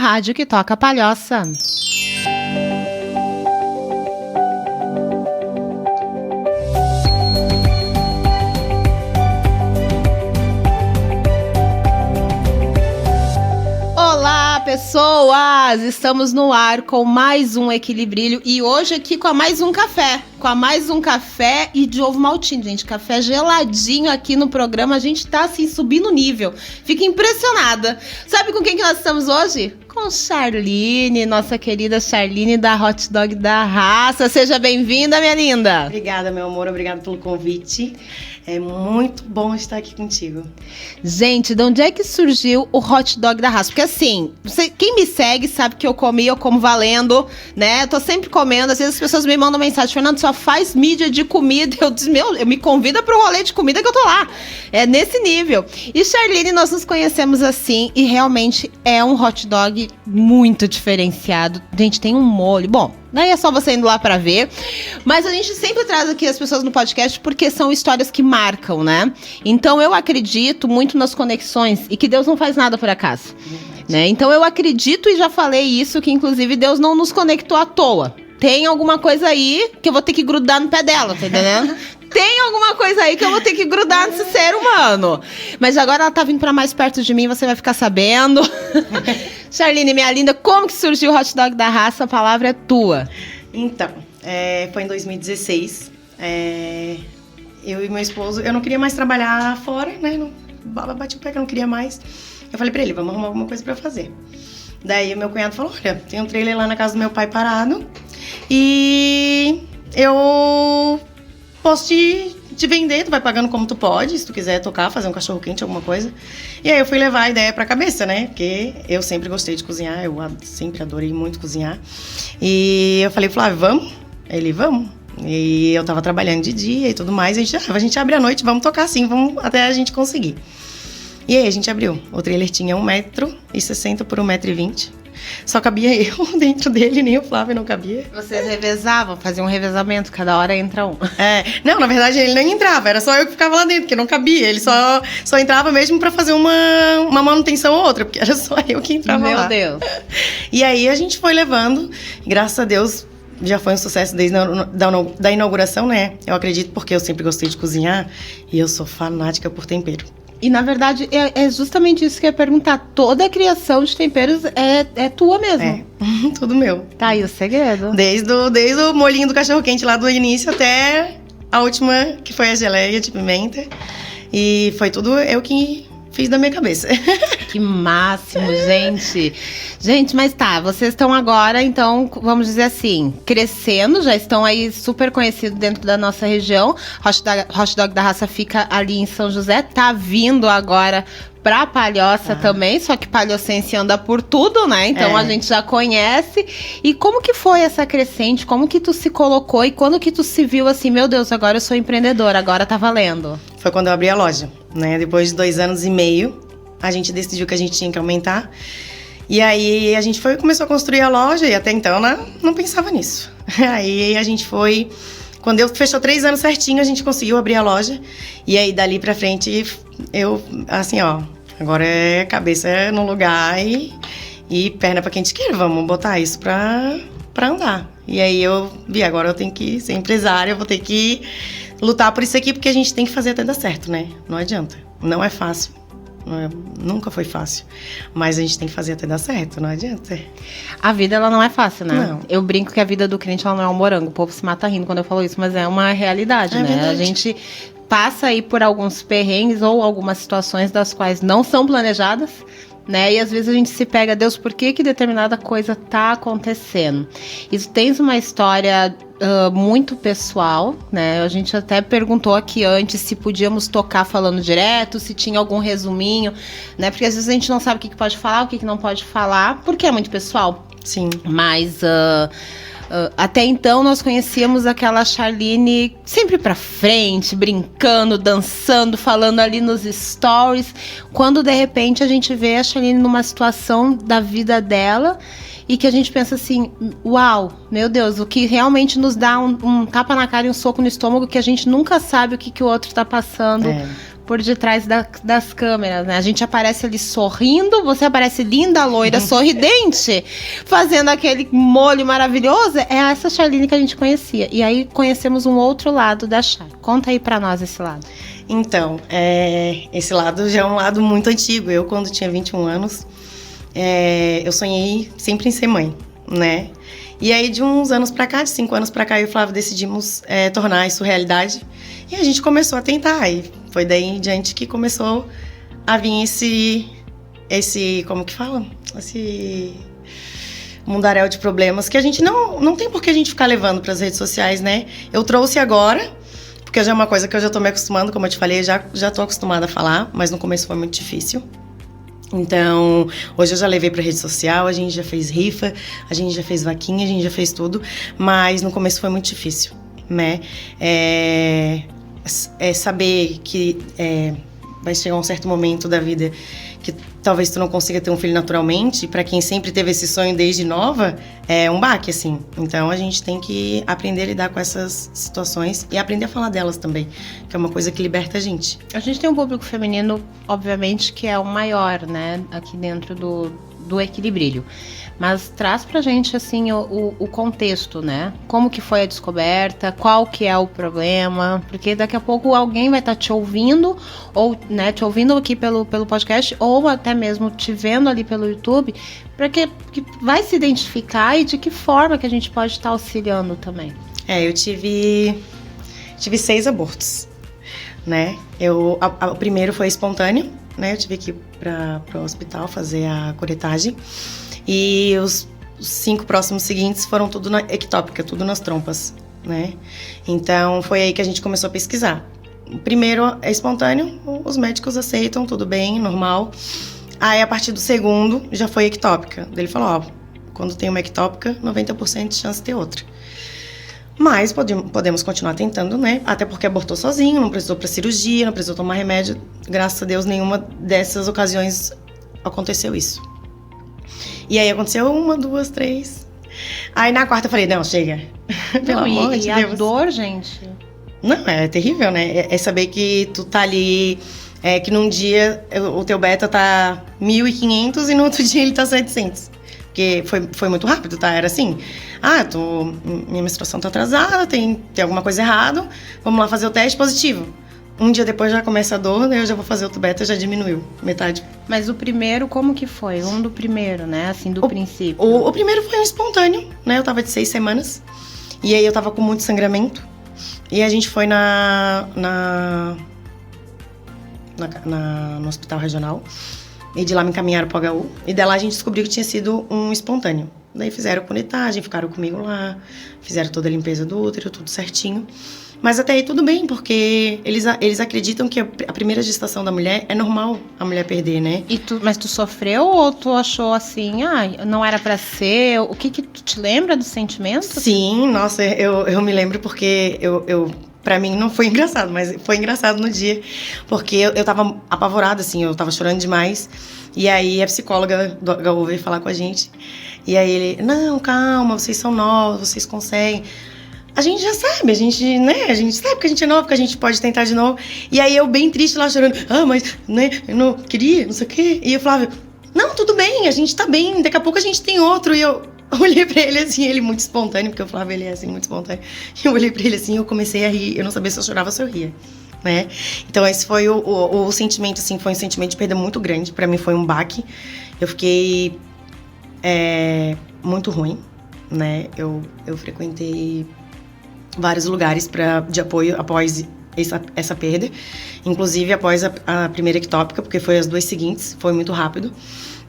rádio que toca a palhoça. Olá, pessoas! Estamos no ar com mais um Equilibrilho e hoje aqui com mais um café. E de ovo maltine, gente. Café geladinho aqui no programa. A gente tá, assim, subindo o nível. Fico impressionada. Sabe com quem que nós estamos hoje? Com Charline, nossa querida Charline da Hot Dog da Raça. Seja bem-vinda, minha linda. Obrigada, meu amor. Obrigada pelo convite. É muito bom estar aqui contigo. Gente, de onde é que surgiu o Hot Dog da Raça? Porque assim, quem me segue sabe que eu como valendo, né? Eu tô sempre comendo. Às vezes as pessoas me mandam mensagem: Fernando, só faz mídia de comida. Eu disse, eu me convida pro rolê de comida que eu tô lá. É nesse nível. E Charline, nós nos conhecemos assim e realmente é um hot dog muito diferenciado. Gente, tem um molho. Bom, daí é só você indo lá pra ver. Mas a gente sempre traz aqui as pessoas no podcast porque são histórias que marcam, né? Então eu acredito muito nas conexões e que Deus não faz nada por acaso. Né? Então eu acredito, e já falei isso, que inclusive Deus não nos conectou à toa. Tem alguma coisa aí que eu vou ter que grudar no pé dela, tá entendendo? Tem alguma coisa aí que eu vou ter que grudar nesse ser humano. Mas agora ela tá vindo pra mais perto de mim, você vai ficar sabendo. Charline, minha linda, como que surgiu o Hot Dog da Raça? A palavra é tua. Então, foi em 2016. Eu e meu esposo, eu não queria mais trabalhar fora, né? Bati o pé que eu não queria mais. Eu falei pra ele, vamos arrumar alguma coisa pra fazer. Daí o meu cunhado falou, olha, tem um trailer lá na casa do meu pai parado e eu posso te vender, tu vai pagando como tu pode, se tu quiser tocar, fazer um cachorro quente, alguma coisa. E aí eu fui levar a ideia pra cabeça, né? Porque eu sempre gostei de cozinhar, eu sempre adorei muito cozinhar. E eu falei, Flávio, vamos? Ele, vamos. E eu tava trabalhando de dia e tudo mais, a gente abre à noite, vamos tocar assim, vamos até a gente conseguir. E aí a gente abriu. O trailer tinha 1,60 m por 1,20 m. Só cabia eu dentro dele, nem o Flávio não cabia. Vocês revezavam, faziam um revezamento, cada hora entra um. Não, na verdade ele nem entrava, era só eu que ficava lá dentro, porque não cabia. Ele só entrava mesmo pra fazer uma manutenção ou outra, porque era só eu que entrava lá. Meu Deus. E aí a gente foi levando, graças a Deus, já foi um sucesso desde da inauguração, né? Eu acredito porque eu sempre gostei de cozinhar e eu sou fanática por tempero. E, na verdade, é justamente isso que eu ia perguntar. Toda a criação de temperos é tua mesmo. Tudo meu. Tá aí o segredo. Desde o molhinho do cachorro-quente lá do início até a última, que foi a geleia de pimenta. E foi tudo eu que fiz da minha cabeça. Que máximo, gente. Gente, mas tá, vocês estão agora, então, vamos dizer assim, crescendo, já estão aí super conhecidos dentro da nossa região. Hot Dog da Raça fica ali em São José, tá vindo agora pra Palhoça também, só que palhocense anda por tudo, né? Então a gente já conhece. E como que foi essa crescente? Como que tu se colocou e quando que tu se viu assim, meu Deus, agora eu sou empreendedora, agora tá valendo? Foi quando eu abri a loja, né? Depois de 2 anos e meio, a gente decidiu que a gente tinha que aumentar. E aí a gente começou a construir a loja e até então não pensava nisso. Aí a gente foi... Quando eu fechou 3 anos certinho, a gente conseguiu abrir a loja. E aí, dali pra frente, eu, assim, ó... Agora é cabeça no lugar e perna pra quem te queira. Vamos botar isso pra andar. E aí eu vi, agora eu tenho que ser empresária, eu vou ter que lutar por isso aqui, porque a gente tem que fazer até dar certo, né? Não adianta. Não é fácil. Nunca foi fácil. Mas a gente tem que fazer até dar certo, não adianta. A vida, ela não é fácil, né? Não. Eu brinco que a vida do crente, ela não é um morango. O povo se mata rindo quando eu falo isso, mas é uma realidade, né? Verdade. A gente passa aí por alguns perrengues ou algumas situações das quais não são planejadas, né? E às vezes a gente se pega, Deus, por que determinada coisa tá acontecendo? Isso tens uma história muito pessoal, né? A gente até perguntou aqui antes se podíamos tocar falando direto, se tinha algum resuminho, né? Porque às vezes a gente não sabe o que pode falar, o que não pode falar, porque é muito pessoal. Sim. Mas até então nós conhecíamos aquela Charline sempre pra frente, brincando, dançando, falando ali nos stories, quando de repente a gente vê a Charline numa situação da vida dela e que a gente pensa assim, uau, meu Deus, o que realmente nos dá um tapa na cara e um soco no estômago, que a gente nunca sabe o que o outro tá passando por detrás das câmeras, né? A gente aparece ali sorrindo, você aparece linda, loira, sorridente, fazendo aquele molho maravilhoso. É essa Charline que a gente conhecia. E aí conhecemos um outro lado da Char. Conta aí pra nós esse lado. Então, esse lado já é um lado muito antigo. Eu, quando tinha 21 anos, eu sonhei sempre em ser mãe, né? E aí, de uns anos pra cá, de 5 anos pra cá, eu e o Flávio decidimos tornar isso realidade. E a gente começou a tentar. E foi daí em diante que começou a vir esse como que fala? Esse mundaréu de problemas que a gente não tem por que a gente ficar levando pras redes sociais, né? Eu trouxe agora, porque já é uma coisa que eu já tô me acostumando, como eu te falei, já tô acostumada a falar, mas no começo foi muito difícil. Então, hoje eu já levei pra rede social, a gente já fez rifa, a gente já fez vaquinha, a gente já fez tudo, mas no começo foi muito difícil, né? Saber que vai chegar um certo momento da vida que talvez tu não consiga ter um filho naturalmente, pra quem sempre teve esse sonho desde nova, é um baque, assim. Então, a gente tem que aprender a lidar com essas situações e aprender a falar delas também, que é uma coisa que liberta a gente. A gente tem um público feminino, obviamente, que é o maior, né, aqui dentro do Equilibrírio. Mas traz pra gente, assim, o contexto, né? Como que foi a descoberta, qual que é o problema, porque daqui a pouco alguém vai estar te ouvindo, ou, né, te ouvindo aqui pelo podcast, ou até mesmo te vendo ali pelo YouTube, para que vai se identificar e de que forma que a gente pode estar auxiliando também. Eu tive 6 abortos, né? O primeiro foi espontâneo, né? Eu tive que ir para o hospital fazer a curetagem. E os 5 próximos seguintes foram tudo na ectópica, tudo nas trompas, né? Então, foi aí que a gente começou a pesquisar. O primeiro é espontâneo, os médicos aceitam, tudo bem, normal. Aí, a partir do segundo, já foi ectópica. Ele falou, quando tem uma ectópica, 90% de chance de ter outra. Mas podemos continuar tentando, né? Até porque abortou sozinho, não precisou para cirurgia, não precisou tomar remédio. Graças a Deus, nenhuma dessas ocasiões aconteceu isso. E aí aconteceu 1, 2, 3. Aí na quarta eu falei, não, chega. Pelo amor de Deus. E a dor, gente? Não, é terrível, né? É saber que tu tá ali, que num dia o teu beta tá 1.500 e no outro dia ele tá 700. Porque foi muito rápido, tá? Era assim, minha menstruação tá atrasada, tem alguma coisa errada, vamos lá fazer o teste positivo. Um dia depois já começa a dor, né? Eu já vou fazer outro beta, já diminuiu metade. Mas o primeiro, como que foi? Do primeiro, né? Assim, do princípio. O primeiro foi um espontâneo, né? Eu tava de 6 semanas. E aí eu tava com muito sangramento. E a gente foi no hospital regional. E de lá me encaminharam pro HU. E de lá a gente descobriu que tinha sido um espontâneo. Daí fizeram curetagem, ficaram comigo lá. Fizeram toda a limpeza do útero, tudo certinho. Mas até aí tudo bem, porque eles acreditam que a primeira gestação da mulher é normal a mulher perder, né? Mas tu sofreu ou tu achou assim, não era pra ser? O que tu te lembra do sentimento? Sim, nossa, eu me lembro porque pra mim não foi engraçado, mas foi engraçado no dia. Porque eu tava apavorada, assim, eu tava chorando demais. E aí a psicóloga do HU veio falar com a gente. E aí ele, não, calma, vocês são novos, vocês conseguem. A gente já sabe, a gente sabe que a gente é novo, que a gente pode tentar de novo. E aí eu bem triste lá chorando, mas, né, eu não queria, não sei o quê. E o Flávio, não, tudo bem, a gente tá bem, daqui a pouco a gente tem outro. E eu olhei pra ele assim, ele muito espontâneo, porque o Flávio, ele é assim, muito espontâneo. E eu olhei pra ele assim, eu comecei a rir, eu não sabia se eu chorava ou se eu ria, né. Então esse foi o sentimento, assim, foi um sentimento de perda muito grande. Pra mim foi um baque, eu fiquei muito ruim, né. Eu frequentei vários lugares de apoio após essa perda, inclusive após a primeira ectópica, porque foi as 2 seguintes, foi muito rápido.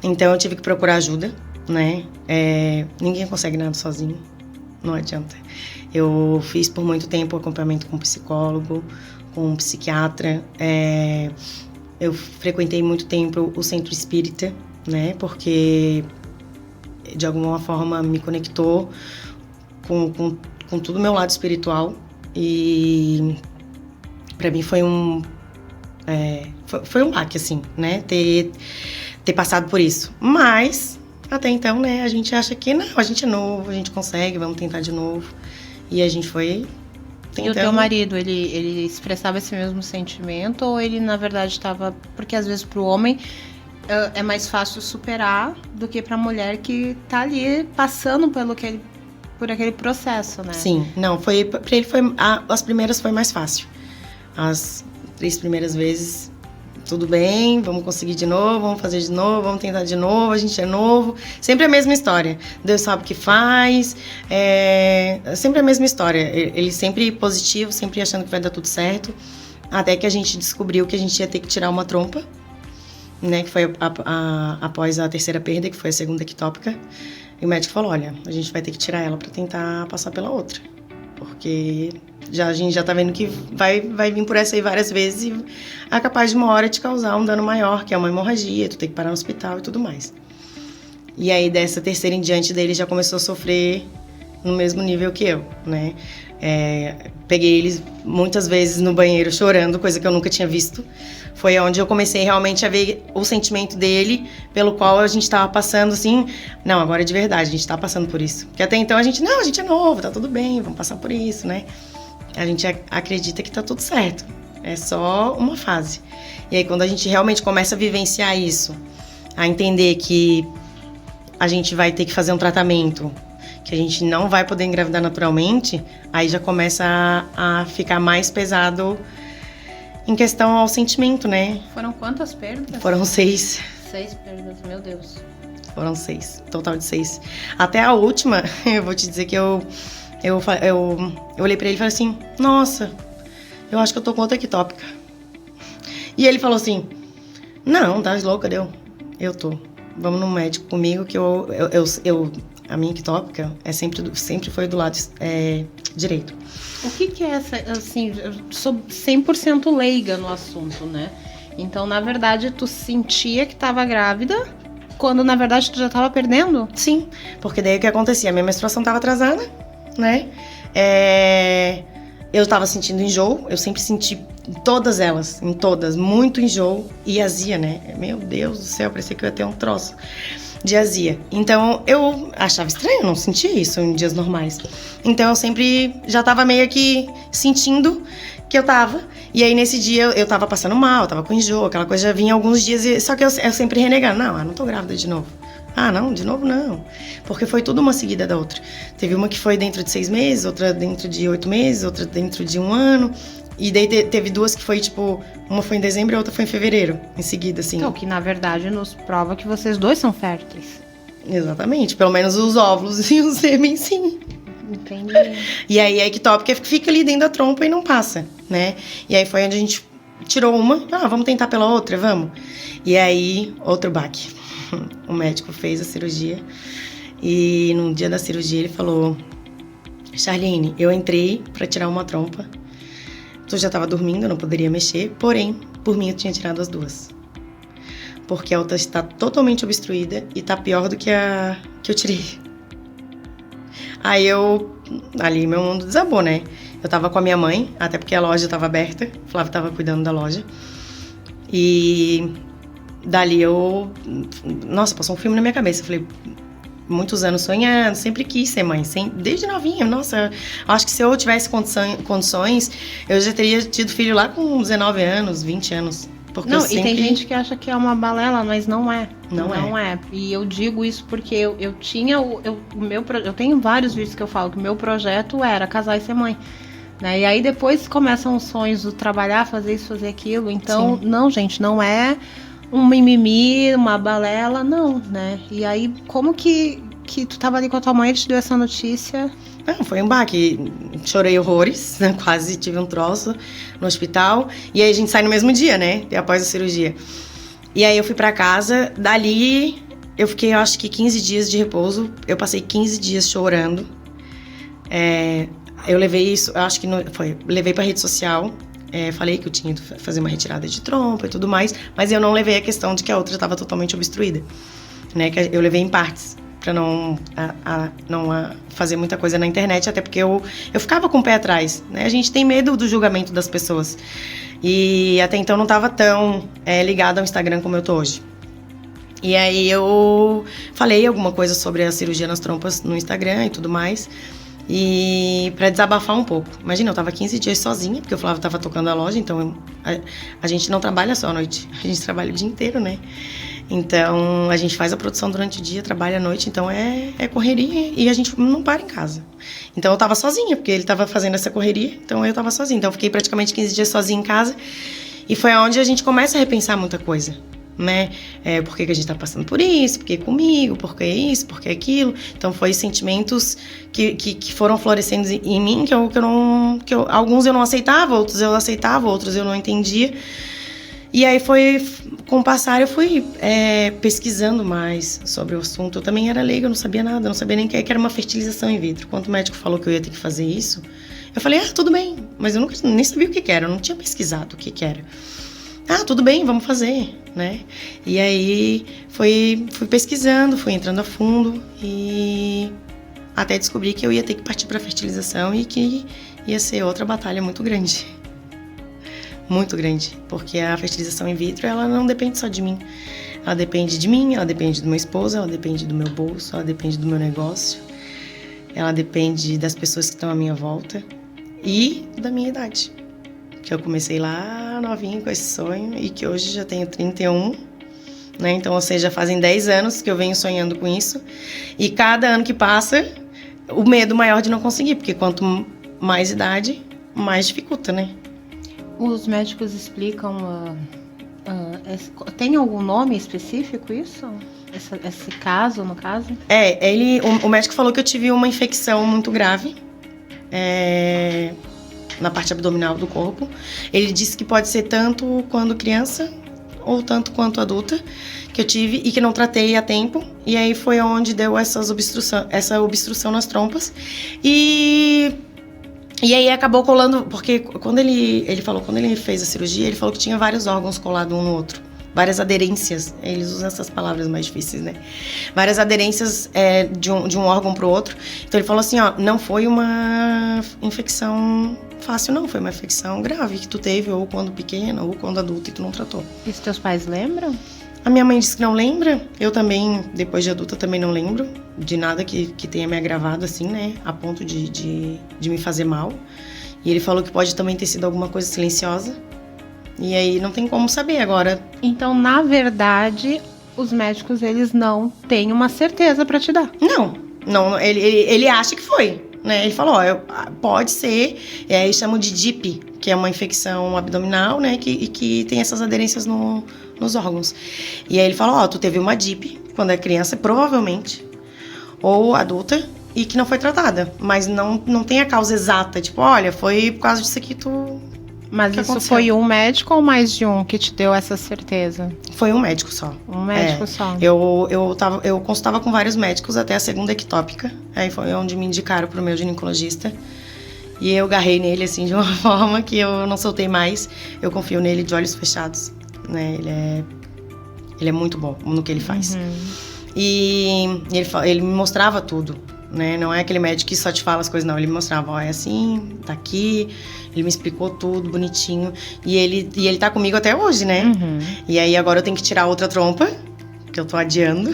Então eu tive que procurar ajuda, né? Ninguém consegue nada sozinho, não adianta. Eu fiz por muito tempo acompanhamento com psicólogo, com psiquiatra. Eu frequentei muito tempo o centro espírita, né? Porque de alguma forma me conectou com todo o meu lado espiritual, e pra mim foi um baque, assim, né, ter passado por isso. Mas, até então, né, a gente acha que não, a gente é novo, a gente consegue, vamos tentar de novo. E a gente foi tentando... E o teu marido, ele expressava esse mesmo sentimento ou ele, na verdade, estava... Porque, às vezes, pro homem é mais fácil superar do que pra mulher que tá ali passando por aquele processo, né? Sim, não, pra ele as primeiras foi mais fácil. As 3 primeiras vezes, tudo bem, vamos conseguir de novo, vamos fazer de novo, vamos tentar de novo, a gente é novo. Sempre a mesma história. Deus sabe o que faz, sempre a mesma história. Ele sempre positivo, sempre achando que vai dar tudo certo. Até que a gente descobriu que a gente ia ter que tirar uma trompa, né? Que foi após a terceira perda, que foi a segunda ectópica. E o médico falou, olha, a gente vai ter que tirar ela para tentar passar pela outra. Porque a gente já tá vendo que vai vir por essa aí várias vezes e é capaz de uma hora te causar um dano maior, que é uma hemorragia, tu tem que parar no hospital e tudo mais. E aí, dessa terceira em diante dele, já começou a sofrer no mesmo nível que eu, né? Peguei ele muitas vezes no banheiro chorando, coisa que eu nunca tinha visto. Foi onde eu comecei realmente a ver o sentimento dele, pelo qual a gente estava passando assim, não, agora é de verdade, a gente está passando por isso. Porque até então a gente é novo, tá tudo bem, vamos passar por isso, né? A gente acredita que tá tudo certo, é só uma fase. E aí quando a gente realmente começa a vivenciar isso, a entender que a gente vai ter que fazer um tratamento, que a gente não vai poder engravidar naturalmente, aí já começa a ficar mais pesado em questão ao sentimento, né? Foram quantas perdas? Foram 6. 6 perdas, meu Deus. Foram 6, total de 6. Até a última, eu vou te dizer que eu olhei pra ele e falei assim, nossa, eu acho que eu tô com outra ectópica. E ele falou assim, não, tá louca, eu tô. Vamos no médico comigo que a minha ectópica sempre foi do lado direito. O que é essa, assim, eu sou 100% leiga no assunto, né? Então, na verdade, tu sentia que tava grávida, quando, na verdade, tu já tava perdendo? Sim, porque daí o que acontecia? A minha menstruação tava atrasada, né? Eu tava sentindo enjoo, eu sempre senti em todas, muito enjoo e azia, né? Meu Deus do céu, parecia que eu ia ter um troço de azia. Então, eu achava estranho, eu não sentia isso em dias normais. Então, eu sempre já tava meio que sentindo que eu tava. E aí, nesse dia, eu tava passando mal, eu tava com enjoo, aquela coisa já vinha alguns dias. Só que eu sempre renegando. Não tô grávida de novo. Ah, não, de novo não. Porque foi tudo uma seguida da outra. Teve uma que foi dentro de 6 meses, outra dentro de 8 meses, outra dentro de 1 ano. E daí teve 2 que foi, tipo, uma foi em dezembro e a outra foi em fevereiro, em seguida, assim. Então, que na verdade nos prova que vocês dois são férteis. Exatamente, pelo menos os óvulos e o sêmen, sim. Entendi. E aí a ectópica fica ali dentro da trompa e não passa, né? E aí foi onde a gente tirou uma, vamos tentar pela outra, vamos. E aí, outro baque. O médico fez a cirurgia e no dia da cirurgia ele falou, Charlene, eu entrei pra tirar uma trompa. Tu já tava dormindo, eu não poderia mexer, porém, por mim eu tinha tirado as 2. Porque a outra está totalmente obstruída e tá pior do que a que eu tirei. Aí ali meu mundo desabou, né? Eu tava com a minha mãe, até porque a loja tava aberta, o Flávio tava cuidando da loja. E dali nossa, passou um filme na minha cabeça, eu falei, muitos anos sonhando, sempre quis ser mãe, desde novinha. Nossa, acho que se eu tivesse condições, eu já teria tido filho lá com 19 anos, 20 anos. Porque não, e tem gente que acha que é uma balela, mas não é. Não é. E eu digo isso porque eu tenho vários vídeos que eu falo que o meu projeto era casar e ser mãe. Né? E aí depois começam os sonhos do trabalhar, fazer isso, fazer aquilo. Então, não, gente, não é um mimimi, uma balela, não, né? E aí, como que tu tava ali com a tua mãe e te deu essa notícia? Não, foi um baque. Chorei horrores, né? Quase tive um troço no hospital. E aí a gente sai no mesmo dia, né? Após a cirurgia. E aí eu fui pra casa, dali eu fiquei, eu acho que 15 dias de repouso. Eu passei 15 dias chorando. Eu levei isso, eu acho que levei pra rede social. Falei que eu tinha que fazer uma retirada de trompa e tudo mais, mas eu não levei a questão de que a outra estava totalmente obstruída, né? Que eu levei em partes, para não fazer muita coisa na internet, até porque eu ficava com o pé atrás, né? A gente tem medo do julgamento das pessoas. E até então não estava tão ligada ao Instagram como eu tô hoje. E aí eu falei alguma coisa sobre a cirurgia nas trompas no Instagram e tudo mais. E pra desabafar um pouco. Imagina, eu tava 15 dias sozinha, porque o Flávio tava tocando a loja, então a gente não trabalha só à noite, a gente trabalha o dia inteiro, né? Então, a gente faz a produção durante o dia, trabalha à noite, então é correria e a gente não para em casa. Então, eu tava sozinha, porque ele tava fazendo essa correria, então eu tava sozinha. Então, eu fiquei praticamente 15 dias sozinha em casa e foi onde a gente começa a repensar muita coisa, né? Por que a gente tá passando por isso, por que comigo, por que isso, por que aquilo. Então, foi sentimentos que foram florescendo em mim, alguns eu não aceitava, outros eu aceitava, outros eu não entendia. E aí com o passar eu fui pesquisando mais sobre o assunto. Eu também era leiga, eu não sabia nada, eu não sabia nem que era uma fertilização in vitro. Quando o médico falou que eu ia ter que fazer isso, eu falei, tudo bem, mas eu nem sabia o que era, eu não tinha pesquisado o que era. Tudo bem, vamos fazer, né? E aí fui pesquisando, fui entrando a fundo e até descobri que eu ia ter que partir para fertilização e que ia ser outra batalha muito grande. Muito grande, porque a fertilização in vitro, ela não depende só de mim. Ela depende de mim, ela depende do meu esposo, ela depende do meu bolso, ela depende do meu negócio, ela depende das pessoas que estão à minha volta e da minha idade. Que eu comecei lá novinha com esse sonho e que hoje já tenho 31, né? Então, ou seja, fazem 10 anos que eu venho sonhando com isso. E cada ano que passa, o medo maior de não conseguir, porque quanto mais idade, mais dificulta, né? Os médicos explicam... tem algum nome específico isso? Esse caso, no caso? O médico falou que eu tive uma infecção muito grave na parte abdominal do corpo. Ele disse que pode ser tanto quando criança ou tanto quanto adulta que eu tive e que não tratei a tempo. E aí foi onde deu essa obstrução nas trompas. E aí acabou colando, porque quando ele fez a cirurgia, ele falou que tinha vários órgãos colados um no outro. Várias aderências, eles usam essas palavras mais difíceis, né? Várias aderências de um órgão pro outro. Então ele falou assim, não foi uma infecção fácil não, foi uma infecção grave que tu teve ou quando pequena ou quando adulta e tu não tratou. E os teus pais lembram? A minha mãe disse que não lembra, eu também, depois de adulta, também não lembro de nada que tenha me agravado assim, né, a ponto de me fazer mal. E ele falou que pode também ter sido alguma coisa silenciosa, e aí não tem como saber agora. Então, na verdade, os médicos, eles não têm uma certeza pra te dar. Não, ele acha que foi, né, ele falou, pode ser, eles chamam de DIP, que é uma infecção abdominal, né, que tem essas aderências nos órgãos. E aí ele falou, tu teve uma DIP quando é criança, provavelmente, ou adulta, e que não foi tratada. Mas não tem a causa exata, tipo, olha, foi por causa disso aqui Mas isso aconteceu. Foi um médico ou mais de um que te deu essa certeza? Foi um médico só. Um médico só. Eu consultava com vários médicos até a segunda ectópica, aí foi onde me indicaram pro meu ginecologista. E eu agarrei nele, assim, de uma forma que eu não soltei mais. Eu confio nele de olhos fechados, né? Ele é muito bom no que ele faz. Uhum. E ele me mostrava tudo, né? Não é aquele médico que só te fala as coisas, não. Ele me mostrava, é assim, tá aqui. Ele me explicou tudo, bonitinho. E ele tá comigo até hoje, né? Uhum. E aí agora eu tenho que tirar outra trompa, que eu tô adiando.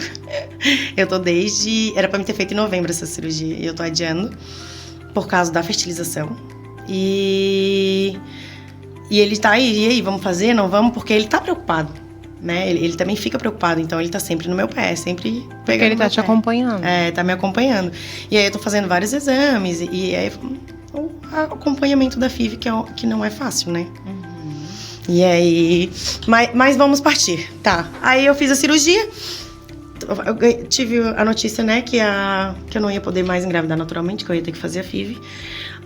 Era pra me ter feito em novembro essa cirurgia, e eu tô adiando por causa da fertilização. E ele tá aí, e aí, vamos fazer? Não vamos? Porque ele tá preocupado, né? Ele também fica preocupado, então ele tá sempre no meu pé, sempre pegando. Porque ele tá te acompanhando. Tá me acompanhando. E aí eu tô fazendo vários exames, e aí o acompanhamento da FIV, que não é fácil, né? Uhum. E aí... Mas vamos partir, tá? Aí eu fiz a cirurgia, eu tive a notícia, né, que eu não ia poder mais engravidar naturalmente, que eu ia ter que fazer a FIV.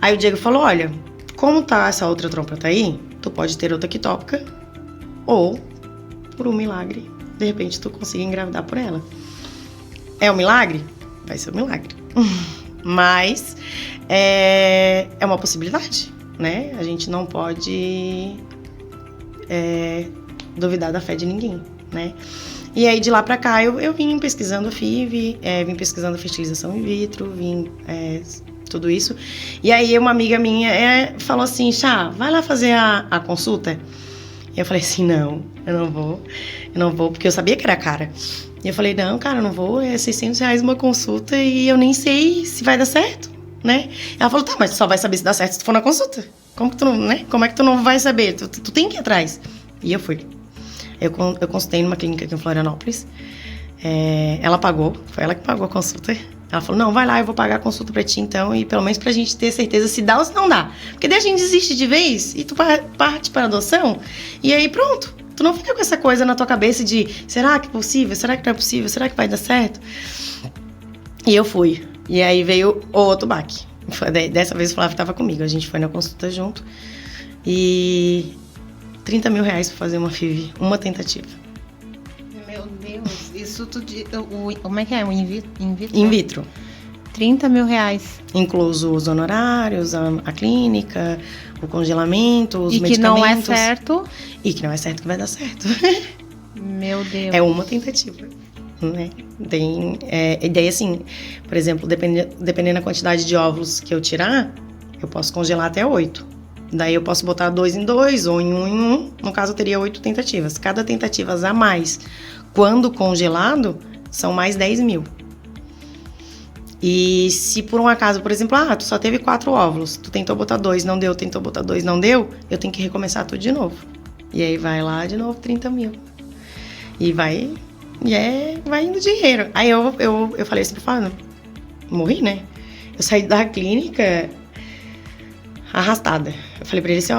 Aí o Diego falou, olha, como tá essa outra trompa tá aí, tu pode ter outra ectópica, ou, por um milagre, de repente tu consiga engravidar por ela. É um milagre? Vai ser um milagre. Mas é uma possibilidade, né? A gente não pode duvidar da fé de ninguém, né? E aí, de lá pra cá, eu vim pesquisando a FIV, vim pesquisando a fertilização in vitro, tudo isso. E aí, uma amiga minha falou assim, Chá, vai lá fazer a consulta? E eu falei assim, não, eu não vou, porque eu sabia que era cara. E eu falei, não, cara, eu não vou, é R$600 uma consulta e eu nem sei se vai dar certo. né? Ela falou, tá, mas tu só vai saber se dá certo se tu for na consulta. Como que tu não, né? Como é que tu não vai saber? Tu tem que ir atrás. E eu fui. Eu consultei numa clínica aqui em Florianópolis. Ela pagou, foi ela que pagou a consulta. Ela falou, não, vai lá, eu vou pagar a consulta pra ti então, e pelo menos pra gente ter certeza se dá ou se não dá. Porque daí a gente desiste de vez e tu parte para adoção, e aí pronto. Tu não fica com essa coisa na tua cabeça de, será que é possível? Será que não é possível? Será que vai dar certo? E eu fui. E aí veio outro baque. Dessa vez o Flávio estava comigo, a gente foi na consulta junto. E 30 mil reais pra fazer uma FIV, uma tentativa. Meu Deus, isso tudo. Como é que é? In vitro? In vitro. 30 mil reais. Incluso os honorários, a clínica, o congelamento, os medicamentos. E que não é certo. E que não é certo que vai dar certo. Meu Deus. É uma tentativa, né? E daí, assim, por exemplo, dependendo da quantidade de óvulos que eu tirar, eu posso congelar até 8. Daí eu posso botar 2 em 2 ou em 1 em 1. No caso, eu teria 8 tentativas. Cada tentativa a mais, quando congelado, são mais 10 mil. E se por um acaso, por exemplo, tu só teve 4 óvulos, tu tentou botar 2, não deu, tentou botar 2, não deu, eu tenho que recomeçar tudo de novo. E aí vai lá de novo 30 mil. E vai indo dinheiro. Aí eu falei assim pro Fábio, morri, né? Eu saí da clínica arrastada. Eu falei pra ele assim,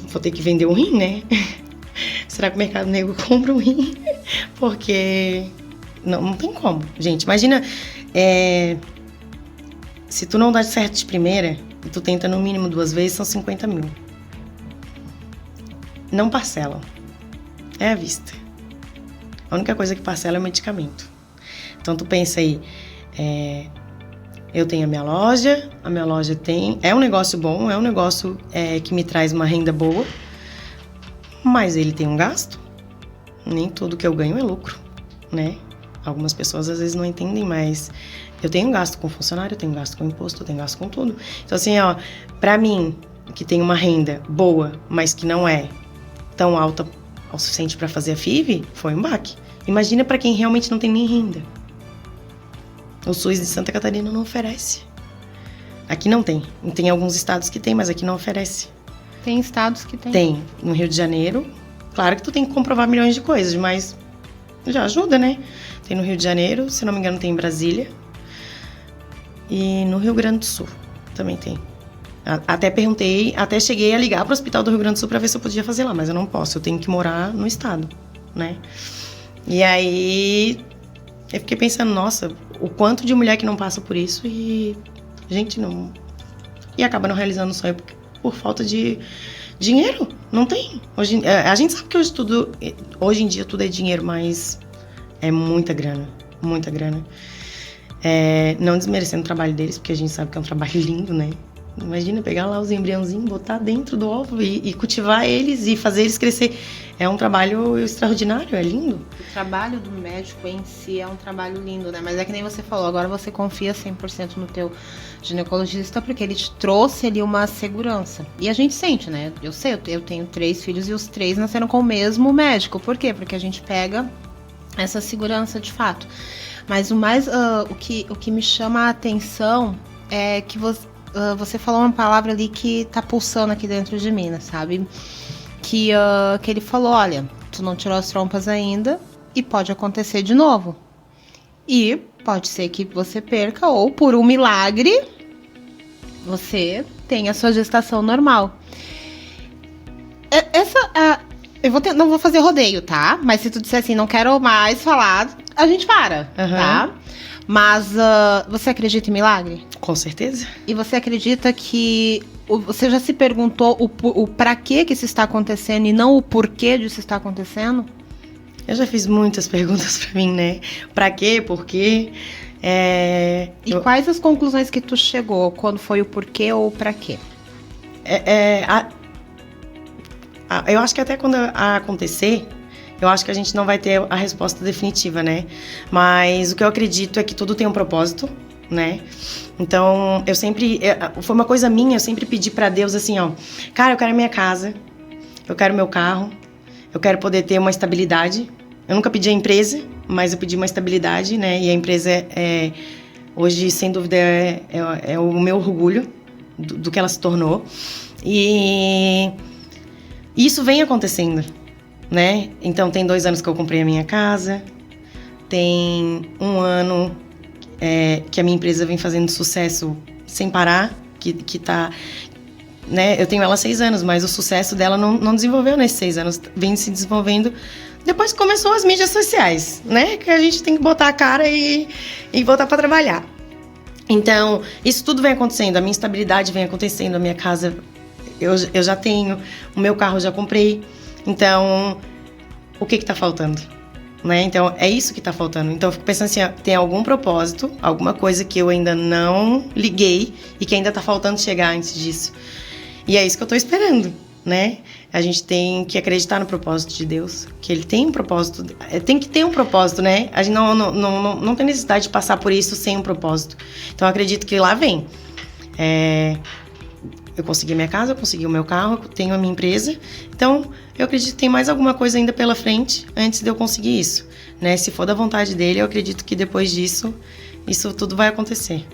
vou ter que vender um rim, né? Será que o mercado negro compra um rim? Porque não tem como. Gente, imagina, se tu não dá certo de primeira, e tu tenta no mínimo 2 vezes, são 50 mil. Não parcelam. É à vista. A única coisa que parcela é o medicamento. Então tu pensa aí, eu tenho a minha loja é um negócio bom, é um negócio que me traz uma renda boa, mas ele tem um gasto. Nem tudo que eu ganho é lucro, né? Algumas pessoas às vezes não entendem, mas eu tenho gasto com funcionário, eu tenho gasto com imposto, eu tenho gasto com tudo. Então assim, pra mim, que tem uma renda boa, mas que não é tão alta o suficiente para fazer a FIV, foi um baque. Imagina para quem realmente não tem nem renda. O SUS de Santa Catarina não oferece. Aqui não tem. Tem alguns estados que tem, mas aqui não oferece. Tem estados que tem. Tem. No Rio de Janeiro, claro que tu tem que comprovar milhões de coisas, mas já ajuda, né? Tem no Rio de Janeiro, se não me engano tem em Brasília. E no Rio Grande do Sul também tem. Até cheguei a ligar para o Hospital do Rio Grande do Sul para ver se eu podia fazer lá, mas eu não posso, eu tenho que morar no estado, né? E aí eu fiquei pensando, nossa, o quanto de mulher que não passa por isso e gente não... E acaba não realizando o sonho por falta de dinheiro, não tem. A gente sabe que hoje em dia tudo é dinheiro, mas é muita grana, muita grana. Não desmerecendo o trabalho deles, porque a gente sabe que é um trabalho lindo, né? Imagina pegar lá os embriãozinhos, botar dentro do ovo e cultivar eles e fazer eles crescer. É um trabalho extraordinário, é lindo. O trabalho do médico em si é um trabalho lindo, né? Mas é que nem você falou, agora você confia 100% no teu ginecologista porque ele te trouxe ali uma segurança. E a gente sente, né? Eu sei, eu tenho 3 filhos e os 3 nasceram com o mesmo médico. Por quê? Porque a gente pega essa segurança de fato. Mas o que me chama a atenção é que você falou uma palavra ali que tá pulsando aqui dentro de mim, né, sabe? Que ele falou, olha, tu não tirou as trompas ainda e pode acontecer de novo. E pode ser que você perca ou, por um milagre, você tenha a sua gestação normal. Não vou fazer rodeio, tá? Mas se tu disser assim, não quero mais falar, a gente para, tá? Mas você acredita em milagre? Com certeza. E você acredita que... Você já se perguntou o pra que isso está acontecendo e não o porquê disso está acontecendo? Eu já fiz muitas perguntas pra mim, né? Pra quê? Por quê? Quais as conclusões que tu chegou? Quando foi o porquê ou o pra quê? Eu acho que até quando acontecer... Eu acho que a gente não vai ter a resposta definitiva, né? Mas o que eu acredito é que tudo tem um propósito, né? Então, foi uma coisa minha, eu sempre pedi pra Deus assim, cara, eu quero a minha casa, eu quero meu carro, eu quero poder ter uma estabilidade. Eu nunca pedi a empresa, mas eu pedi uma estabilidade, né? E a empresa Hoje, sem dúvida, é o meu orgulho do que ela se tornou. E isso vem acontecendo, né? Então, tem 2 anos que eu comprei a minha casa, tem 1 ano que a minha empresa vem fazendo sucesso sem parar, que tá... Né? Eu tenho ela há 6 anos, mas o sucesso dela não desenvolveu nesses 6 anos, vem se desenvolvendo depois que começou as mídias sociais, né? Que a gente tem que botar a cara e voltar para trabalhar. Então, isso tudo vem acontecendo, a minha estabilidade vem acontecendo, a minha casa eu já tenho, o meu carro eu já comprei. Então, o que tá faltando? Né? Então, é isso que tá faltando. Então, eu fico pensando assim, tem algum propósito, alguma coisa que eu ainda não liguei e que ainda tá faltando chegar antes disso. E é isso que eu tô esperando, né? A gente tem que acreditar no propósito de Deus, que Ele tem um propósito, tem que ter um propósito, né? A gente não tem necessidade de passar por isso sem um propósito. Então, eu acredito que lá vem. Eu consegui minha casa, eu consegui o meu carro, eu tenho a minha empresa. Então, eu acredito que tem mais alguma coisa ainda pela frente antes de eu conseguir isso, né? Se for da vontade dele, eu acredito que depois disso, isso tudo vai acontecer.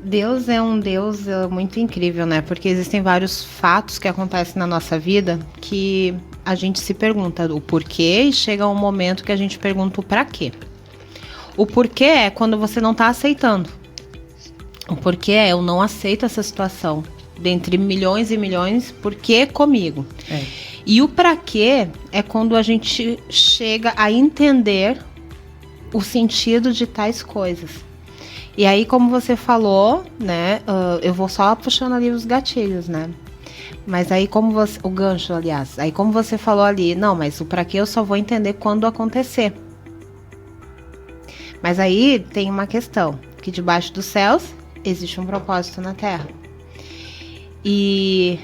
Deus é um Deus muito incrível, né? Porque existem vários fatos que acontecem na nossa vida que a gente se pergunta o porquê e chega um momento que a gente pergunta o pra quê. O porquê é quando você não tá aceitando. O porquê é eu não aceito essa situação. Dentre milhões e milhões, por que comigo? E o pra quê é quando a gente chega a entender o sentido de tais coisas. E aí, como você falou, né, eu vou só puxando ali os gatilhos, né? Mas aí, o gancho, aliás, aí como você falou ali, não, mas o pra quê eu só vou entender quando acontecer. Mas aí tem uma questão, que debaixo dos céus existe um propósito na terra. E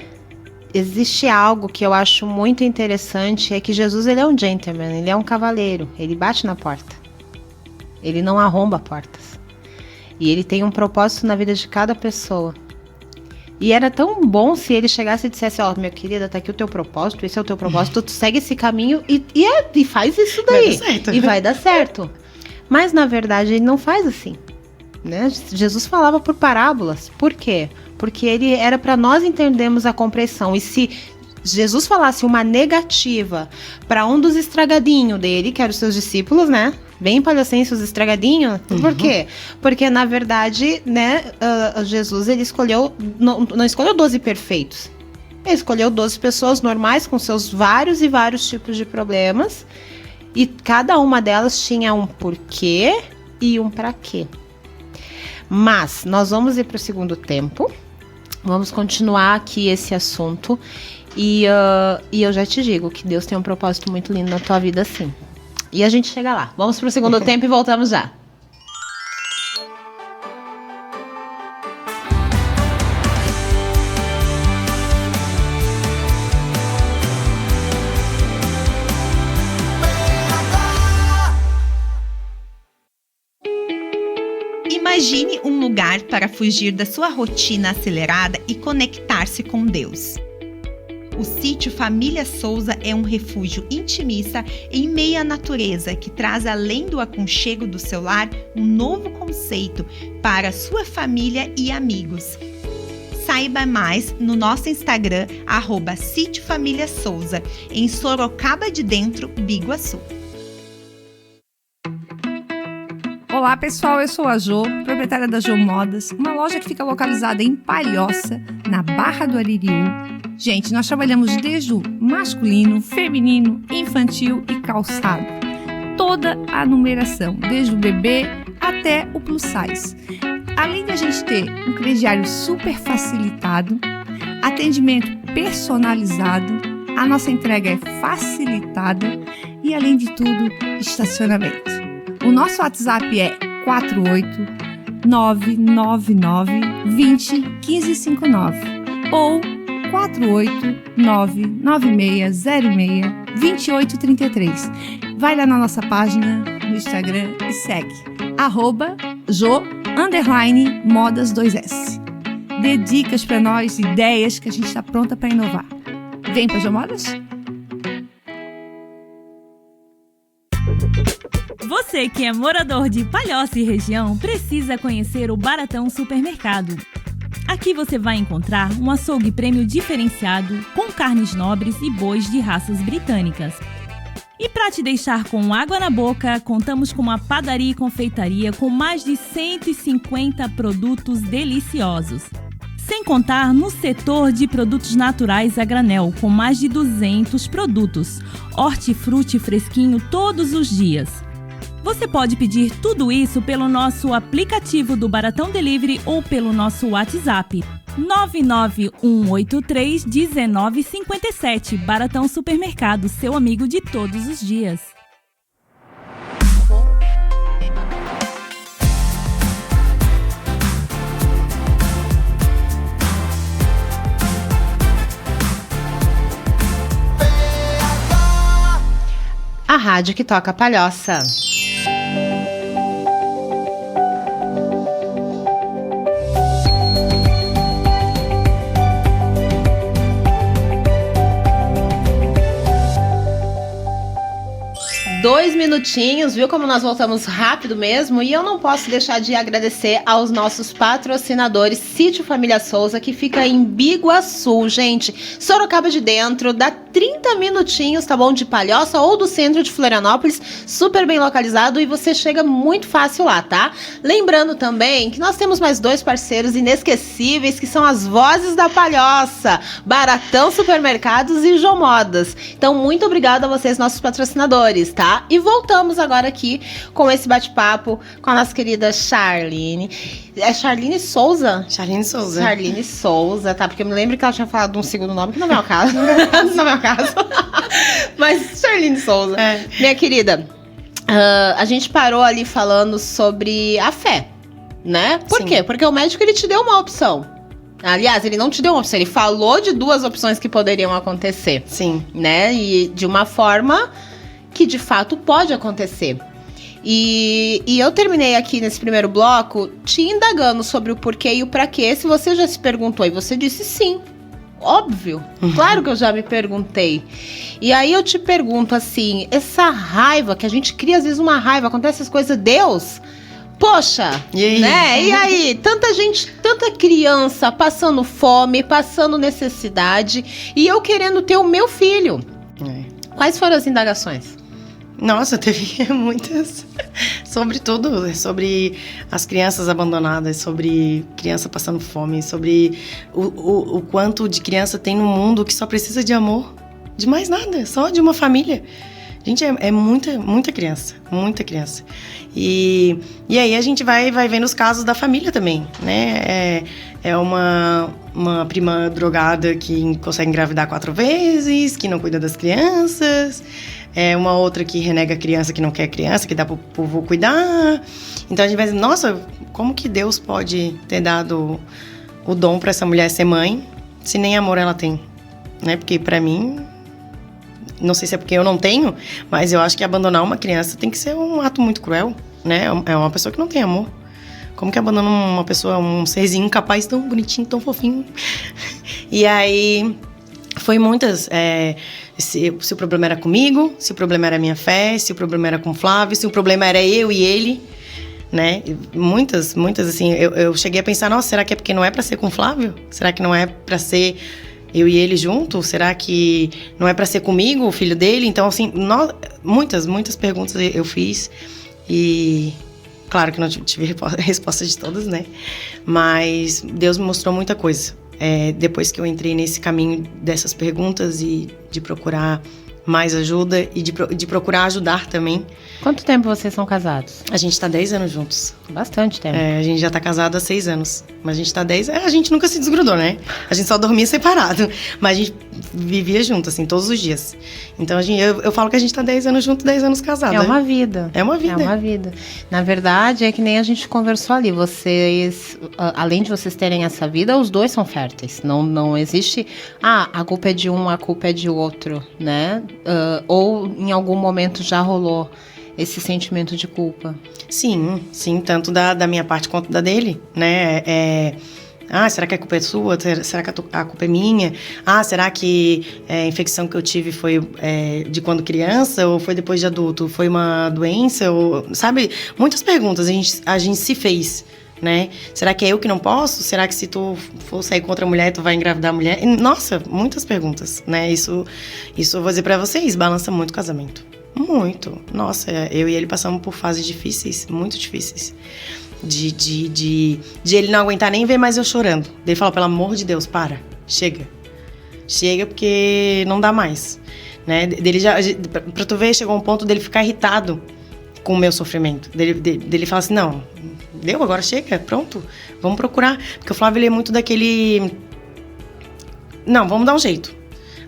existe algo que eu acho muito interessante, é que Jesus, ele é um gentleman, ele é um cavaleiro, ele bate na porta. Ele não arromba portas. E ele tem um propósito na vida de cada pessoa. E era tão bom se ele chegasse e dissesse, minha querida, tá aqui o teu propósito, esse é o teu propósito, tu segue esse caminho e faz isso daí. E vai dar certo. Mas, na verdade, ele não faz assim. Né? Jesus falava por parábolas. Por quê? Porque ele era para nós entendermos a compreensão. E se Jesus falasse uma negativa para um dos estragadinhos dele, que eram os seus discípulos, né? Bem palhacense, os estragadinhos. Por quê? Porque, na verdade, né, Jesus, ele escolheu, não escolheu 12 perfeitos. Ele escolheu 12 pessoas normais com seus vários e vários tipos de problemas. E cada uma delas tinha um porquê e um pra quê. Mas nós vamos ir para o segundo tempo. Vamos continuar aqui esse assunto. E eu já te digo que Deus tem um propósito muito lindo na tua vida, sim. E a gente chega lá. Vamos pro segundo tempo e voltamos já. Imagine um lugar para fugir da sua rotina acelerada e conectar-se com Deus. O sítio Família Souza é um refúgio intimista em meio à natureza que traz, além do aconchego do seu lar, um novo conceito para sua família e amigos. Saiba mais no nosso Instagram, @Sítio Família Souza, em Sorocaba de Dentro, Biguaçu. Olá pessoal, eu sou a Jo, proprietária da Jo Modas, uma loja que fica localizada em Palhoça, na Barra do Aririú. Gente, nós trabalhamos desde o masculino, feminino, infantil e calçado. Toda a numeração, desde o bebê até o plus size. Além de a gente ter um crediário super facilitado, atendimento personalizado, a nossa entrega é facilitada e, além de tudo, estacionamento. O nosso WhatsApp é 48999 20 1559 ou 4899606 2833. Vai lá na nossa página no Instagram e segue @Jo_Modas2S. Dê dicas para nós, ideias, que a gente está pronta para inovar. Vem para Jo Modas? Você Você que é morador de Palhoça e região precisa conhecer o Baratão Supermercado. Aqui você vai encontrar um açougue prêmio diferenciado com carnes nobres e bois de raças britânicas. E para te deixar com água na boca, contamos com uma padaria e confeitaria com mais de 150 produtos deliciosos. Sem contar no setor de produtos naturais a granel, com mais de 200 produtos, hortifruti fresquinho todos os dias. Você pode pedir tudo isso pelo nosso aplicativo do Baratão Delivery ou pelo nosso WhatsApp 991831957. Baratão Supermercado, seu amigo de todos os dias. A rádio que toca Palhoça. Dois minutinhos, viu como nós voltamos rápido mesmo? E eu não posso deixar de agradecer aos nossos patrocinadores, Sítio Família Souza, que fica em Biguaçu, gente. Sorocaba de Dentro, dá 30 minutinhos, tá bom? De Palhoça ou do centro de Florianópolis, super bem localizado e você chega muito fácil lá, tá? Lembrando também que nós temos mais dois parceiros inesquecíveis, que são as vozes da Palhoça, Baratão Supermercados e Jô Modas. Então, muito obrigada a vocês, nossos patrocinadores, tá? E voltamos agora aqui com esse bate-papo com a nossa querida Charline. É Charline Souza? Charline Souza. Charline Souza, tá? Porque eu me lembro que ela tinha falado um segundo nome, que não é o caso. Não é o caso. Mas Charline Souza. É. Minha querida, a gente parou ali falando sobre a fé, né? Por Sim. quê? Porque o médico, ele te deu uma opção. Aliás, ele não te deu uma opção, ele falou de duas opções que poderiam acontecer, Sim. né? E de uma forma que de fato pode acontecer. E eu terminei aqui nesse primeiro bloco te indagando sobre o porquê e o pra quê. Se você já se perguntou e você disse sim, óbvio, claro que eu já me perguntei. E aí eu te pergunto assim, essa raiva que a gente cria, às vezes uma raiva, acontece essas coisas, Deus, poxa, E aí? né? E aí, tanta gente, tanta criança passando fome, passando necessidade, e eu querendo ter o meu filho. É. Quais foram as indagações? Nossa, teve muitas. Sobre tudo, sobre as crianças abandonadas, sobre criança passando fome, sobre o quanto de criança tem no mundo que só precisa de amor, de mais nada, só de uma família. Gente, é muita criança, muita criança. E aí a gente vai vendo os casos da família também, né? É uma prima drogada que consegue engravidar 4 vezes, que não cuida das crianças. É uma outra que renega a criança, que não quer criança, que dá pro povo cuidar. Então a gente vai dizer, nossa, como que Deus pode ter dado o dom para essa mulher ser mãe, se nem amor ela tem, né? Porque para mim, não sei se é porque eu não tenho, mas eu acho que abandonar uma criança tem que ser um ato muito cruel, né? É uma pessoa que não tem amor. Como que abandona uma pessoa, um serzinho capaz, tão bonitinho, tão fofinho? E aí, foi muitas... se o problema era comigo, se o problema era a minha fé, se o problema era com o Flávio, se o problema era eu e ele, né? Muitas, assim, eu cheguei a pensar, nossa, será que é porque não é pra ser com o Flávio? Será que não é pra ser eu e ele junto? Será que não é pra ser comigo, o filho dele? Então, assim, muitas perguntas eu fiz e... Claro que não tive resposta de todas, né? Mas Deus me mostrou muita coisa. Depois que eu entrei nesse caminho dessas perguntas e de procurar mais ajuda e de procurar ajudar também. Quanto tempo vocês são casados? A gente tá 10 anos juntos. Bastante tempo. A gente já tá casado há 6 anos. Mas a gente tá 10... a gente nunca se desgrudou, né? A gente só dormia separado. Mas a gente vivia junto, assim, todos os dias. Então, eu falo que a gente tá 10 anos junto, 10 anos casado. É uma vida. É uma vida. É uma vida. Na verdade, é que nem a gente conversou ali. Vocês, além de vocês terem essa vida, os dois são férteis. Não existe... a culpa é de um, a culpa é de outro, né? Ou em algum momento já rolou esse sentimento de culpa? Sim, tanto da minha parte quanto da dele, né? Ah, será que a culpa é sua? Será que a culpa é minha? Ah, será que a infecção que eu tive foi de quando criança ou foi depois de adulto? Foi uma doença? Ou, sabe? Muitas perguntas a gente se fez, né? Será que é eu que não posso? Será que se tu for sair com outra mulher, tu vai engravidar a mulher? Nossa, muitas perguntas, né? Isso eu vou dizer pra vocês, balança muito o casamento. Muito. Nossa, eu e ele passamos por fases difíceis, muito difíceis. De ele não aguentar nem ver mais eu chorando. Ele fala, pelo amor de Deus, para, chega. Chega porque não dá mais, né? Pra tu ver, chegou um ponto dele ficar irritado com o meu sofrimento. Dele falar assim, não, deu, agora chega, pronto, vamos procurar. Porque o Flávio, ele é muito daquele... Não, vamos dar um jeito.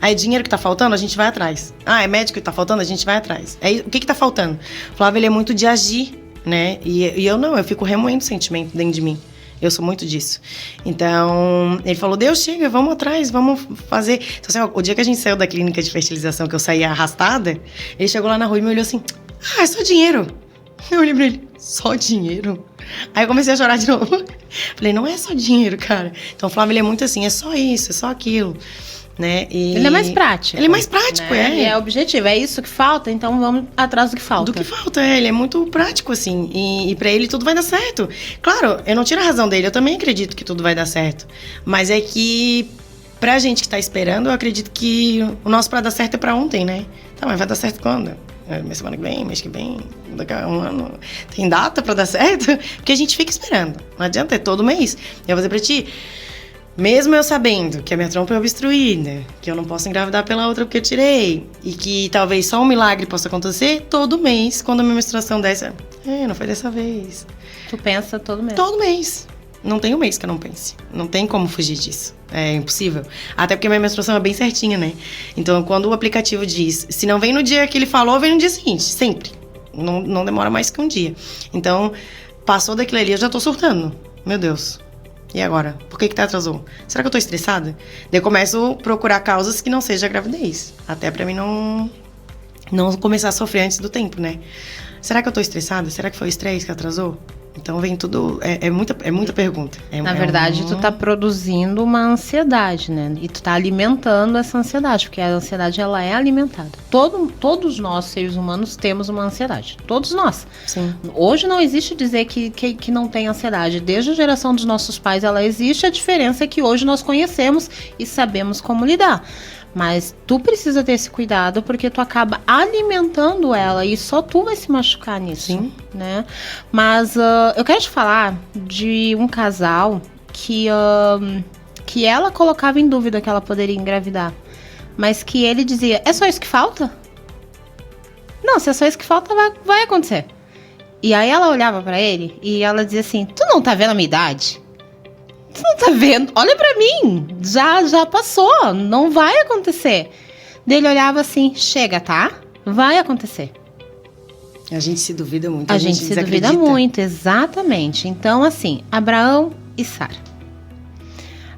Aí, dinheiro que tá faltando, a gente vai atrás. Ah, é médico que tá faltando, a gente vai atrás. Aí, o que tá faltando? O Flávio, ele é muito de agir, né? E eu não, eu fico remoendo o sentimento dentro de mim. Eu sou muito disso. Então, ele falou, Deus, chega, vamos atrás, vamos fazer. Então, assim, o dia que a gente saiu da clínica de fertilização, que eu saí arrastada, ele chegou lá na rua e me olhou assim, ah, é só dinheiro. Eu olhei pra ele, só dinheiro? Aí eu comecei a chorar de novo. Falei, não é só dinheiro, cara. Então, o Flávio, ele é muito assim, é só isso, é só aquilo. Né? Ele é mais prático. Ele é mais prático, né? É objetivo, é isso que falta, então vamos atrás do que falta. Do que falta, ele é muito prático, assim, e pra ele tudo vai dar certo. Claro, eu não tiro a razão dele, eu também acredito que tudo vai dar certo, mas é que pra gente que tá esperando, eu acredito que o nosso pra dar certo é pra ontem, né? Tá, mas vai dar certo quando? Semana que vem, mês que vem, daqui a um ano. Tem data pra dar certo? Porque a gente fica esperando, não adianta, é todo mês. Eu vou dizer pra ti, mesmo eu sabendo que a minha trompa é obstruída, que eu não posso engravidar pela outra porque eu tirei, e que talvez só um milagre possa acontecer, todo mês, quando a minha menstruação desce, não foi dessa vez. Tu pensa todo mês? Todo mês. Não tem um mês que eu não pense. Não tem como fugir disso. É impossível. Até porque minha menstruação é bem certinha, né? Então, quando o aplicativo diz, se não vem no dia que ele falou, vem no dia seguinte. Sempre. Não demora mais que um dia. Então, passou daquilo ali, eu já tô surtando. Meu Deus. E agora? Por que atrasou? Será que eu tô estressada? Daí eu começo a procurar causas que não seja a gravidez. Até pra mim não começar a sofrer antes do tempo, né? Será que eu tô estressada? Será que foi o estresse que atrasou? Então vem tudo... É muita pergunta. Na verdade, tu tá produzindo uma ansiedade, né? E tu tá alimentando essa ansiedade, porque a ansiedade, ela é alimentada. Todos nós, seres humanos, temos uma ansiedade. Todos nós. Sim. Hoje não existe dizer que não tem ansiedade. Desde a geração dos nossos pais, ela existe. A diferença é que hoje nós conhecemos e sabemos como lidar. Mas tu precisa ter esse cuidado, porque tu acaba alimentando ela e só tu vai se machucar nisso. Sim. Né? Mas eu quero te falar de um casal que ela colocava em dúvida que ela poderia engravidar. Mas que ele dizia, é só isso que falta? Não, se é só isso que falta, vai acontecer. E aí ela olhava pra ele e ela dizia assim, tu não tá vendo a minha idade? Tu não tá vendo? Olha pra mim, já passou, não vai acontecer. Daí ele olhava assim, chega, tá? Vai acontecer. A gente se duvida muito. A gente se duvida muito, exatamente. Então, assim, Abraão e Sara.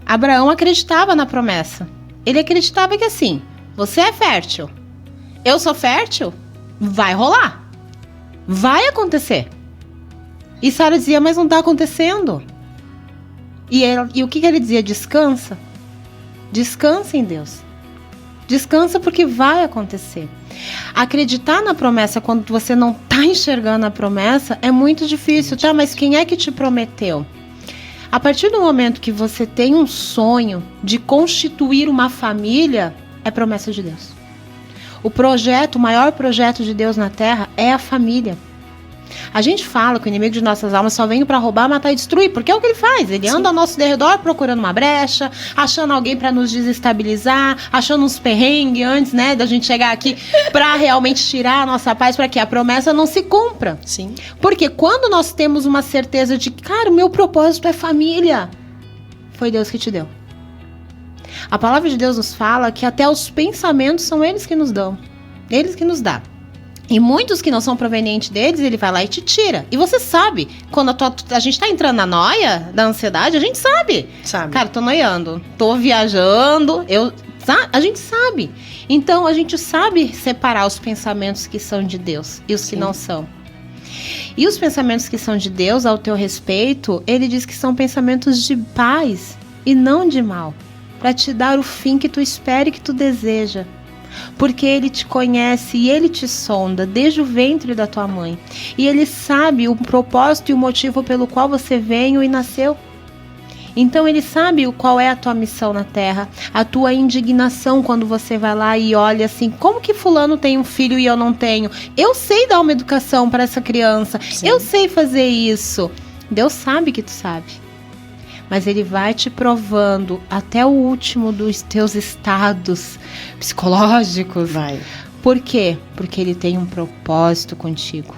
Abraão acreditava na promessa. Ele acreditava que assim, você é fértil, eu sou fértil, vai rolar. Vai acontecer. E Sara dizia, mas não tá acontecendo. E o que ele dizia? Descansa. Descansa em Deus. Descansa porque vai acontecer. Acreditar na promessa quando você não está enxergando a promessa é muito difícil, tá? Mas quem é que te prometeu? A partir do momento que você tem um sonho de constituir uma família, é promessa de Deus. O maior projeto de Deus na Terra é a família. A gente fala que o inimigo de nossas almas só vem para roubar, matar e destruir, porque é o que ele faz. Ele anda ao nosso derredor procurando uma brecha, achando alguém para nos desestabilizar, achando uns perrengues antes, né, da gente chegar aqui para realmente tirar a nossa paz, para que a promessa não se cumpra. Sim. Porque quando nós temos uma certeza de que, cara, o meu propósito é família, foi Deus que te deu. A palavra de Deus nos fala que até os pensamentos são eles que nos dão. Eles que nos dão. E muitos que não são provenientes deles, ele vai lá e te tira. E você sabe, quando a gente tá entrando na noia, da ansiedade, a gente sabe. Sabe. Cara, tô noiando, tô viajando, a gente sabe. Então, a gente sabe separar os pensamentos que são de Deus e os que não são. E os pensamentos que são de Deus ao teu respeito, ele diz que são pensamentos de paz e não de mal, para te dar o fim que tu espera e que tu deseja. Porque ele te conhece e ele te sonda desde o ventre da tua mãe. E ele sabe o propósito e o motivo pelo qual você veio e nasceu. Então ele sabe qual é a tua missão na terra, a tua indignação quando você vai lá e olha assim, como que fulano tem um filho e eu não tenho? Eu sei dar uma educação para essa criança, Sim. Eu sei fazer isso. Deus sabe que tu sabe. Mas ele vai te provando até o último dos teus estados psicológicos. Vai. Por quê? Porque ele tem um propósito contigo.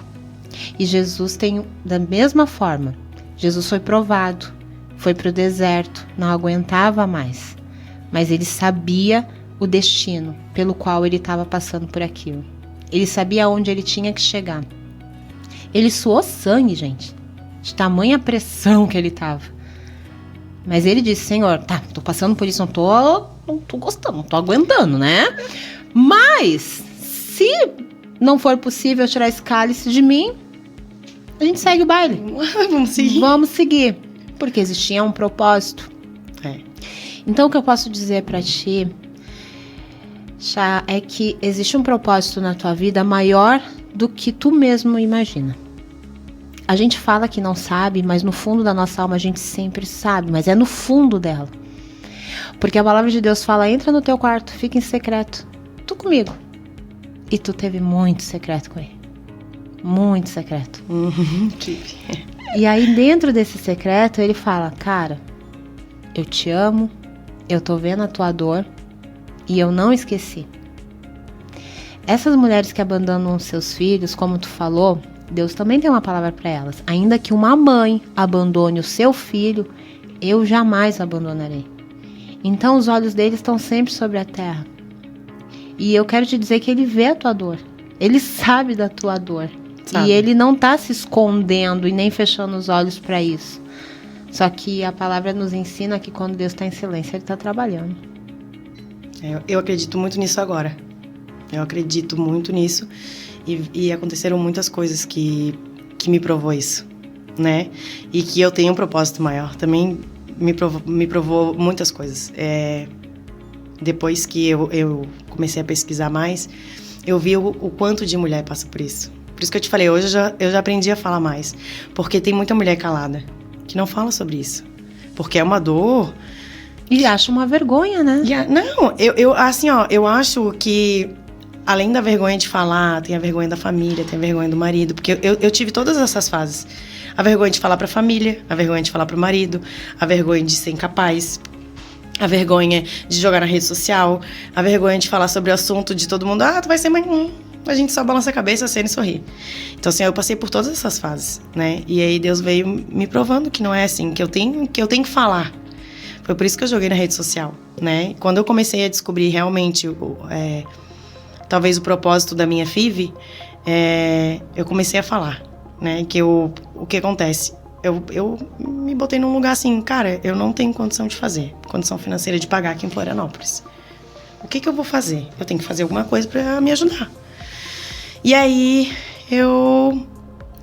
E Jesus tem da mesma forma. Jesus foi provado. Foi para o deserto, não aguentava mais. Mas ele sabia o destino pelo qual ele estava passando por aquilo. Ele sabia onde ele tinha que chegar. Ele suou sangue, gente. De tamanha pressão que ele estava. Mas ele disse, Senhor, tá, tô passando por isso, não tô gostando, não tô aguentando, né? Mas, se não for possível tirar esse cálice de mim, a gente segue o baile. Vamos seguir. Vamos seguir. Porque existia um propósito. Então, o que eu posso dizer pra ti, Chá, é que existe um propósito na tua vida maior do que tu mesmo imagina. A gente fala que não sabe, mas no fundo da nossa alma a gente sempre sabe, mas é no fundo dela. Porque a palavra de Deus fala, entra no teu quarto, fica em secreto. Tu comigo. E tu teve muito secreto com ele. Muito secreto. Tive. E aí dentro desse secreto ele fala, cara, eu te amo, eu tô vendo a tua dor e eu não esqueci. Essas mulheres que abandonam seus filhos, como tu falou, Deus também tem uma palavra para elas. Ainda que uma mãe abandone o seu filho, eu jamais abandonarei. Então os olhos dele estão sempre sobre a terra. E eu quero te dizer que ele vê a tua dor. Ele sabe da tua dor. Sabe. E ele não está se escondendo e nem fechando os olhos para isso. Só que a palavra nos ensina que quando Deus está em silêncio, ele está trabalhando. Eu acredito muito nisso agora. Eu acredito muito nisso. E aconteceram muitas coisas que me provou isso, né? E que eu tenho um propósito maior. Também me provou muitas coisas. Depois que eu comecei a pesquisar mais, eu vi o quanto de mulher passa por isso. Por isso que eu te falei, hoje eu já aprendi a falar mais. Porque tem muita mulher calada que não fala sobre isso. Porque é uma dor. E acha uma vergonha, né? Não, eu acho que além da vergonha de falar, tem a vergonha da família, tem a vergonha do marido. Porque eu tive todas essas fases. A vergonha de falar pra família, a vergonha de falar pro marido, a vergonha de ser incapaz, a vergonha de jogar na rede social, a vergonha de falar sobre o assunto de todo mundo. Ah, tu vai ser mãe. A gente só balança a cabeça, acena e sorri. Então, assim, eu passei por todas essas fases, né? E aí Deus veio me provando que não é assim, que eu tenho que falar. Foi por isso que eu joguei na rede social, né? Quando eu comecei a descobrir realmente, talvez o propósito da minha FIV, eu comecei a falar, né? O que acontece? Eu me botei num lugar assim, cara, eu não tenho condição de fazer, condição financeira de pagar aqui em Florianópolis. O que eu vou fazer? Eu tenho que fazer alguma coisa para me ajudar. E aí, eu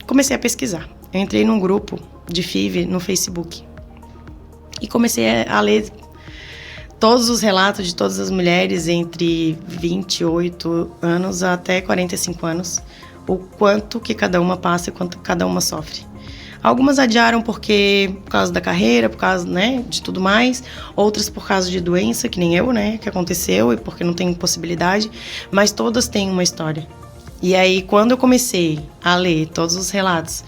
comecei a pesquisar. Eu entrei num grupo de FIV no Facebook. E comecei a ler todos os relatos de todas as mulheres entre 28 anos até 45 anos. O quanto que cada uma passa e quanto cada uma sofre. Algumas adiaram por causa da carreira, por causa, né, de tudo mais. Outras por causa de doença, que nem eu, né, que aconteceu e porque não tem possibilidade. Mas todas têm uma história. E aí, quando eu comecei a ler todos os relatos,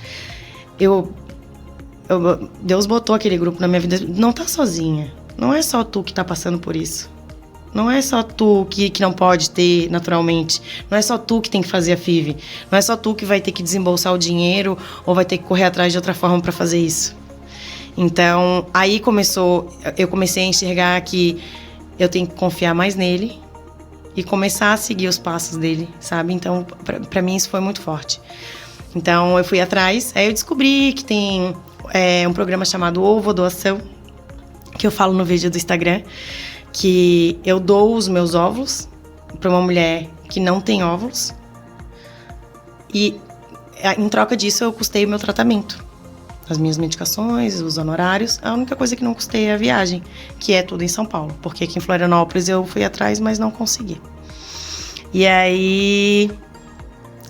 Deus botou aquele grupo na minha vida. Não tá sozinha. Não é só tu que tá passando por isso. Não é só tu que não pode ter naturalmente. Não é só tu que tem que fazer a FIV. Não é só tu que vai ter que desembolsar o dinheiro ou vai ter que correr atrás de outra forma para fazer isso. Então, aí eu comecei a enxergar que eu tenho que confiar mais nele e começar a seguir os passos dele, sabe? Então, pra mim isso foi muito forte. Então, eu fui atrás, aí eu descobri que tem um programa chamado Ovo Doação, que eu falo no vídeo do Instagram, que eu dou os meus óvulos para uma mulher que não tem óvulos. E em troca disso, eu custei o meu tratamento. As minhas medicações, os honorários. A única coisa que não custei é a viagem, que é tudo em São Paulo. Porque aqui em Florianópolis eu fui atrás, mas não consegui. E aí,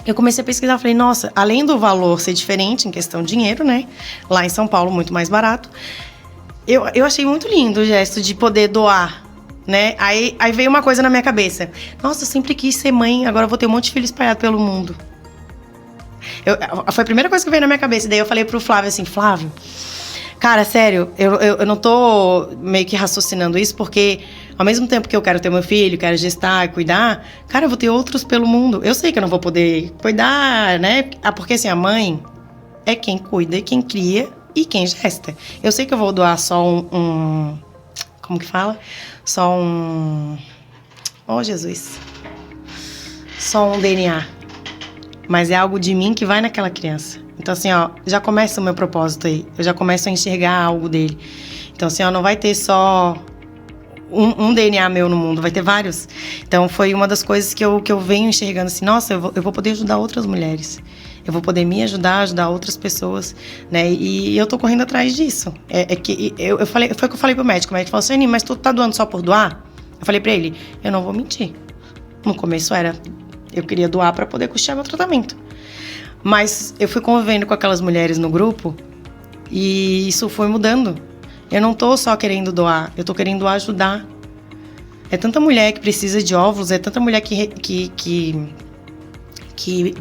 eu comecei a pesquisar. Falei, nossa, além do valor ser diferente em questão de dinheiro, né? Lá em São Paulo, muito mais barato. Eu achei muito lindo o gesto de poder doar, né? Aí veio uma coisa na minha cabeça. Nossa, eu sempre quis ser mãe, agora eu vou ter um monte de filho espalhado pelo mundo. Foi a primeira coisa que veio na minha cabeça. E daí eu falei pro Flávio assim, Flávio, cara, sério, eu não tô meio que raciocinando isso, porque ao mesmo tempo que eu quero ter meu filho, quero gestar e cuidar, cara, eu vou ter outros pelo mundo. Eu sei que eu não vou poder cuidar, né? Porque assim, a mãe é quem cuida e quem cria e quem gesta. Eu sei que eu vou doar só como que fala? Só oh, Jesus. Só um DNA. Mas é algo de mim que vai naquela criança. Então, assim, ó, já começa o meu propósito aí. Eu já começo a enxergar algo dele. Então, assim, ó, não vai ter só um DNA meu no mundo, vai ter vários. Então, foi uma das coisas que eu venho enxergando assim, nossa, eu vou poder ajudar outras mulheres. Eu vou poder me ajudar outras pessoas, né? E eu tô correndo atrás disso. Eu falei, foi o que eu falei pro médico. O médico falou assim, mas tu tá doando só por doar? Eu falei pra ele, eu não vou mentir. No começo eu queria doar para poder custear meu tratamento. Mas eu fui convivendo com aquelas mulheres no grupo e isso foi mudando. Eu não tô só querendo doar, eu tô querendo ajudar. É tanta mulher que precisa de óvulos, é tanta mulher que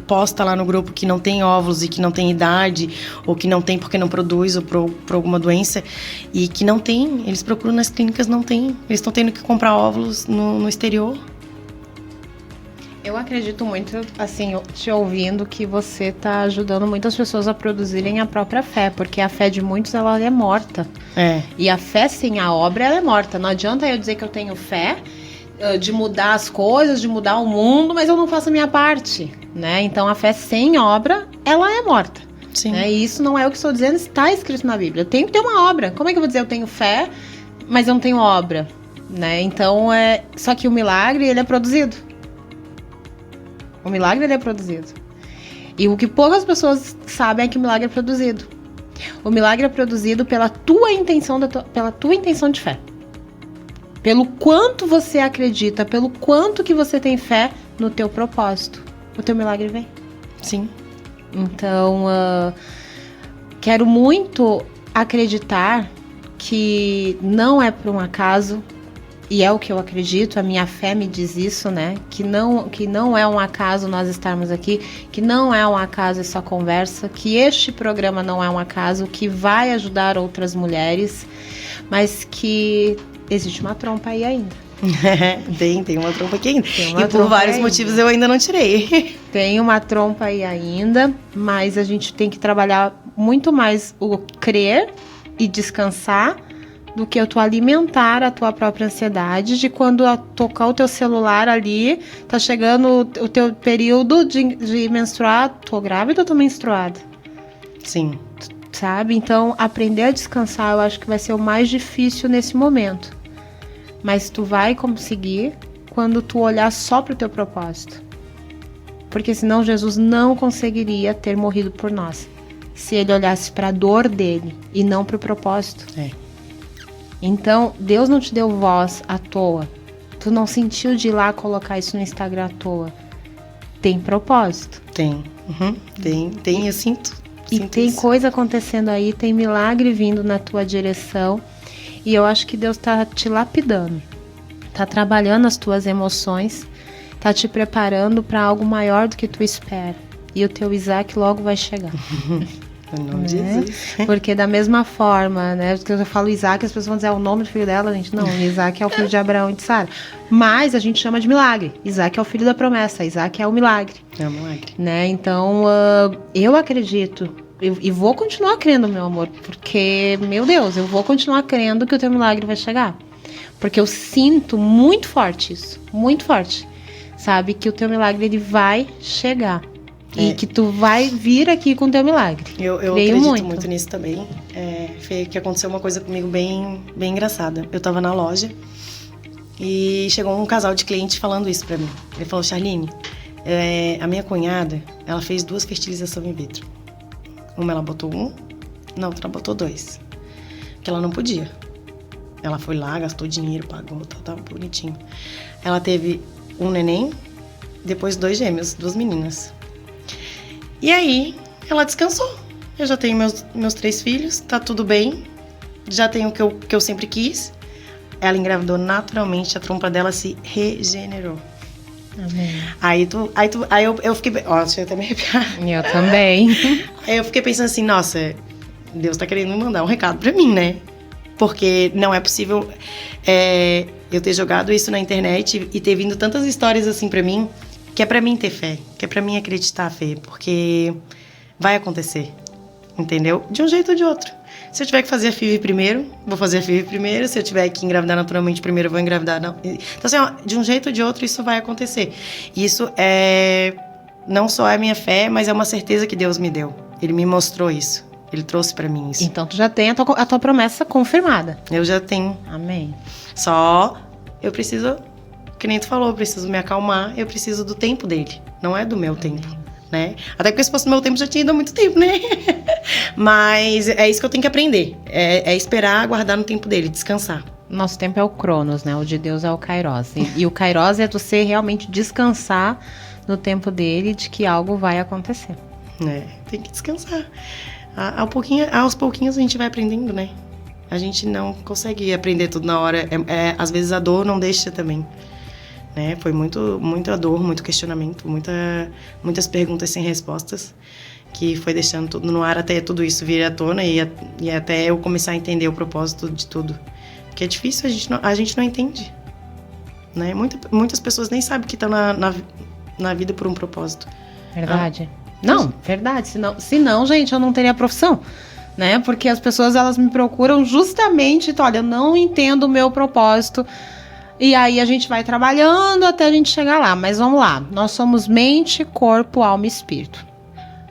posta lá no grupo que não tem óvulos e que não tem idade, ou que não tem porque não produz, ou por alguma doença, e que não tem, eles procuram nas clínicas, não tem. Eles estão tendo que comprar óvulos no exterior. Eu acredito muito, assim, te ouvindo, que você tá ajudando muitas pessoas a produzirem a própria fé, porque a fé de muitos, ela é morta. É. E a fé sem a obra, ela é morta. Não adianta eu dizer que eu tenho fé de mudar as coisas, de mudar o mundo, mas eu não faço a minha parte, né? Então, a fé sem obra, ela é morta. Sim. Né? E isso não é o que estou dizendo, está escrito na Bíblia. Eu tenho que ter uma obra. Como é que eu vou dizer eu tenho fé, mas eu não tenho obra? Né? Então, só que o milagre, ele é produzido. O milagre, ele é produzido. E o que poucas pessoas sabem é que o milagre é produzido. O milagre é produzido pela tua intenção, pela tua intenção de fé. Pelo quanto você acredita, pelo quanto que você tem fé no teu propósito. O teu milagre vem. Sim. Então, quero muito acreditar que não é por um acaso. E é o que eu acredito, a minha fé me diz isso, né? Que não é um acaso nós estarmos aqui, que não é um acaso essa conversa, que este programa não é um acaso, que vai ajudar outras mulheres, mas que existe uma trompa aí ainda. Tem uma trompa aqui ainda. E por vários motivos eu ainda não tirei. Tem uma trompa aí ainda, mas a gente tem que trabalhar muito mais o crer e descansar do que tu alimentar a tua própria ansiedade de quando tocar o teu celular ali, tá chegando o teu período de menstruar, tô grávida ou tô menstruada? Sim. Sabe? Então, aprender a descansar eu acho que vai ser o mais difícil nesse momento. Mas tu vai conseguir quando tu olhar só pro teu propósito. Porque senão Jesus não conseguiria ter morrido por nós. Se ele olhasse pra dor dele e não pro propósito. Então, Deus não te deu voz à toa. Tu não sentiu de ir lá colocar isso no Instagram à toa. Tem propósito. Tem. Uhum. Tem, eu sinto. E tem isso. Coisa acontecendo aí, tem milagre vindo na tua direção. E eu acho que Deus tá te lapidando. Tá trabalhando as tuas emoções. Tá te preparando para algo maior do que tu espera. E o teu Isaac logo vai chegar. Em nome de Jesus. Porque da mesma forma, né? Porque eu falo Isaac, as pessoas vão dizer o nome do filho dela, gente. Não, Isaac é o filho de Abraão e de Sara. Mas a gente chama de milagre. Isaac é o filho da promessa. Isaac é o milagre. É o milagre. Né? Então, eu acredito. E vou continuar crendo, meu amor. Porque, meu Deus, eu vou continuar crendo que o teu milagre vai chegar. Porque eu sinto muito forte isso. Muito forte. Sabe? Que o teu milagre, ele vai chegar. E que tu vai vir aqui com o teu milagre. Eu acredito muito nisso também. Foi que aconteceu uma coisa comigo bem engraçada. Eu tava na loja e chegou um casal de clientes falando isso pra mim. Ele falou, Charline, A minha cunhada, ela fez 2 fertilizações in vitro. Uma ela botou 1, na outra ela botou 2. Porque ela não podia. Ela foi lá, gastou dinheiro, pagou, tal, bonitinho. Ela teve um neném, depois 2 gêmeos, 2 meninas. E aí, ela descansou. Eu já tenho meus 3 filhos, tá tudo bem. Já tenho o que eu sempre quis. Ela engravidou naturalmente, a trompa dela se regenerou. Amém. Aí eu fiquei... Ó, deixa eu até me arrepiar. Eu também. Aí eu fiquei pensando assim, nossa, Deus tá querendo me mandar um recado pra mim, né? Porque não é possível eu ter jogado isso na internet e ter vindo tantas histórias assim pra mim, que é pra mim ter fé, que é pra mim acreditar, Fê, porque vai acontecer, entendeu? De um jeito ou de outro. Se eu tiver que fazer a FIV primeiro, vou fazer a FIV primeiro. Se eu tiver que engravidar naturalmente primeiro, eu vou engravidar. Então, assim, ó, de um jeito ou de outro, isso vai acontecer. Isso não só é minha fé, mas é uma certeza que Deus me deu. Ele me mostrou isso. Ele trouxe pra mim isso. Então tu já tem a tua promessa confirmada. Eu já tenho. Amém. Só eu preciso, que nem tu falou, eu preciso me acalmar. Eu preciso do tempo dele. Não é do meu tempo. Né? Até porque se fosse do meu tempo, já tinha ido há muito tempo, né? Mas é isso que eu tenho que aprender. É esperar, aguardar no tempo dele, descansar. Nosso tempo é o Cronos, né? O de Deus é o Kairos. E o Kairos é você realmente descansar no tempo dele, de que algo vai acontecer. Tem que descansar. Aos pouquinhos a gente vai aprendendo, né? A gente não consegue aprender tudo na hora. Às vezes a dor não deixa também. Né? Foi muita dor, muito questionamento, muitas perguntas sem respostas, que foi deixando tudo no ar até tudo isso vir à tona e até eu começar a entender o propósito de tudo. Porque é difícil, a gente não entende. Né? Muitas pessoas nem sabem que estão na vida por um propósito. Verdade. Não, verdade. Senão, gente, eu não teria profissão. Né? Porque as pessoas, elas me procuram justamente, olha, eu não entendo o meu propósito. E aí a gente vai trabalhando até a gente chegar lá. Mas vamos lá. Nós somos mente, corpo, alma e espírito.